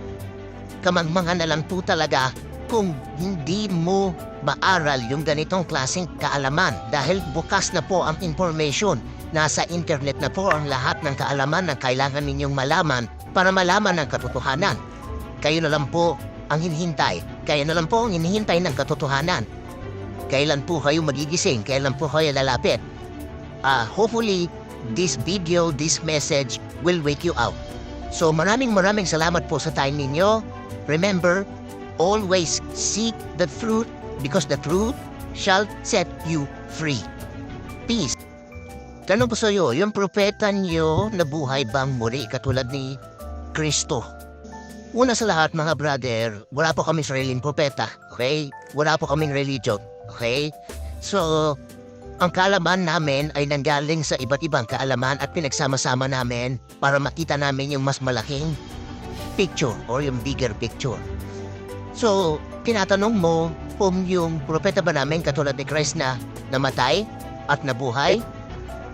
kamangmangan na lang po talaga kung hindi mo maaral yung ganitong klaseng kaalaman dahil bukas na po ang information. Nasa internet na po ang lahat ng kaalaman na kailangan ninyong malaman para malaman ang katotohanan. Kayo na lang po ang hinihintay. Kayo na lang po ang hinihintay ng katotohanan. Kailan po kayo magigising? Kailan po kayo lalapit? Hopefully, this video, this message will wake you up. So maraming salamat po sa time ninyo. Remember, always seek the truth because the truth shall set you free. Peace. Tanong po sa iyo, yung propeta niyo nabuhay bang muli katulad ni Kristo? Una sa lahat mga brother, wala po kami sariling propeta, okay? Wala po kaming religion, okay? So, ang kaalaman namin ay nanggaling sa iba't ibang kaalaman at pinagsama-sama namin para makita namin yung mas malaking picture or yung bigger picture. So, tinatanong mo kung yung propeta ba namin katulad ni Christ na namatay at nabuhay?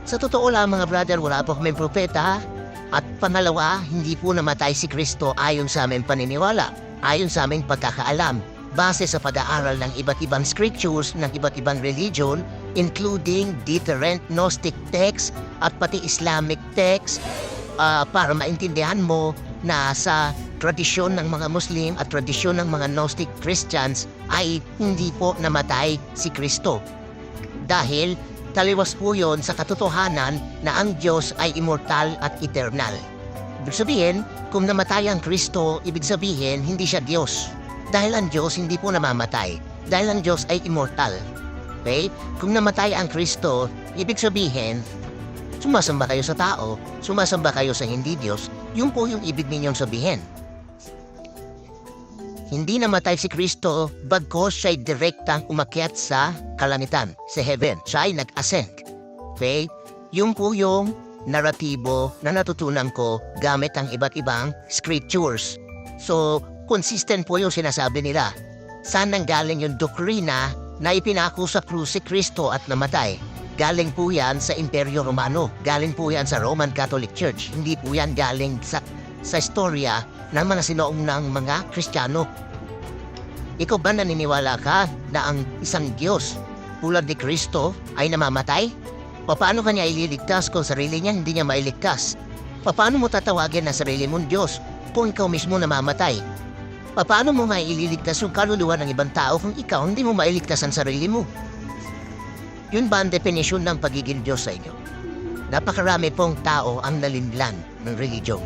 Sa totoo lang mga brother, wala po kaming propeta. At pangalawa, hindi po namatay si Kristo ayon sa aming paniniwala, ayon sa aming pagkakaalam, base sa pag-aaral ng iba't ibang scriptures ng iba't ibang religion, including different Gnostic texts at pati Islamic texts, para maintindihan mo na sa tradisyon ng mga Muslim at tradisyon ng mga Gnostic Christians ay hindi po namatay si Kristo. Dahil taliwas po yun sa katotohanan na ang Diyos ay immortal at eternal. Ibig sabihin, kung namatay ang Kristo, ibig sabihin hindi siya Diyos. Dahil ang Diyos hindi po namamatay. Dahil ang Diyos ay immortal. Okay? Kung namatay ang Kristo, ibig sabihin, sumasamba kayo sa tao, sumasamba kayo sa hindi Diyos, yun po yung ibig ninyong sabihin. Hindi namatay si Kristo, bagkos siya'y direktang umakyat sa kalangitan, sa heaven. Siya'y nag-ascend. Okay? Yung po yung naratibo na natutunan ko gamit ang iba't ibang scriptures. So, consistent po yung sinasabi nila. Saan nanggaling yung doktrina na ipinako sa krus si Kristo at namatay? Galing po yan sa Imperyo Romano. Galing po yan sa Roman Catholic Church. Hindi po yan galing sa istorya ng mga sinoong mga Kristiyano. Ikaw ba naniniwala ka na ang isang Diyos tulad ni Kristo ay namamatay? Paano kanya ililigtas kung sarili niya hindi niya mailigtas? Paano mo tatawagin na sarili mong Diyos kung ikaw mismo namamatay? Paano mo nga ililigtas yung kaluluwa ng ibang tao kung ikaw hindi mo mailigtas ang sarili mo? Yun ba ang definisyon ng pagiging Diyos sa inyo? Napakarami pong tao ang nalinlang ng religion.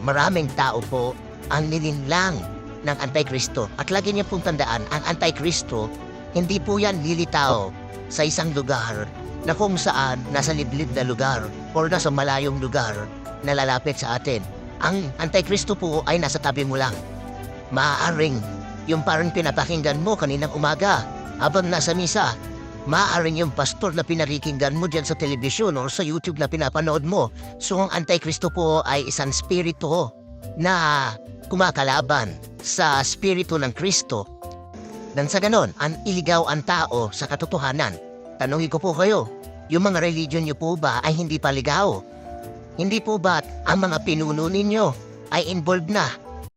Maraming tao po ang nilinlang ng Antikristo. At lagi niyo pong tandaan, ang Antikristo, hindi po yan lilitaw sa isang lugar na kung saan nasa liblib na lugar o nasa malayong lugar na lalapit sa atin. Ang Antikristo po ay nasa tabi mo lang. Maaaring Yung parang pinapakinggan mo kaninang umaga habang nasa misa. Maaaring yung pastor na pinarikinggan mo dyan sa telebisyon o sa YouTube na pinapanood mo. So ang Antikristo po ay isang spirito na kumakalaban sa spirito ng Kristo. Nang sa ganon, ang iligaw ang tao sa katotohanan. Tanungin ko po kayo, yung mga religion niyo po ba ay hindi paligaw? Hindi po ba't ang mga pinuno ninyo ay involved na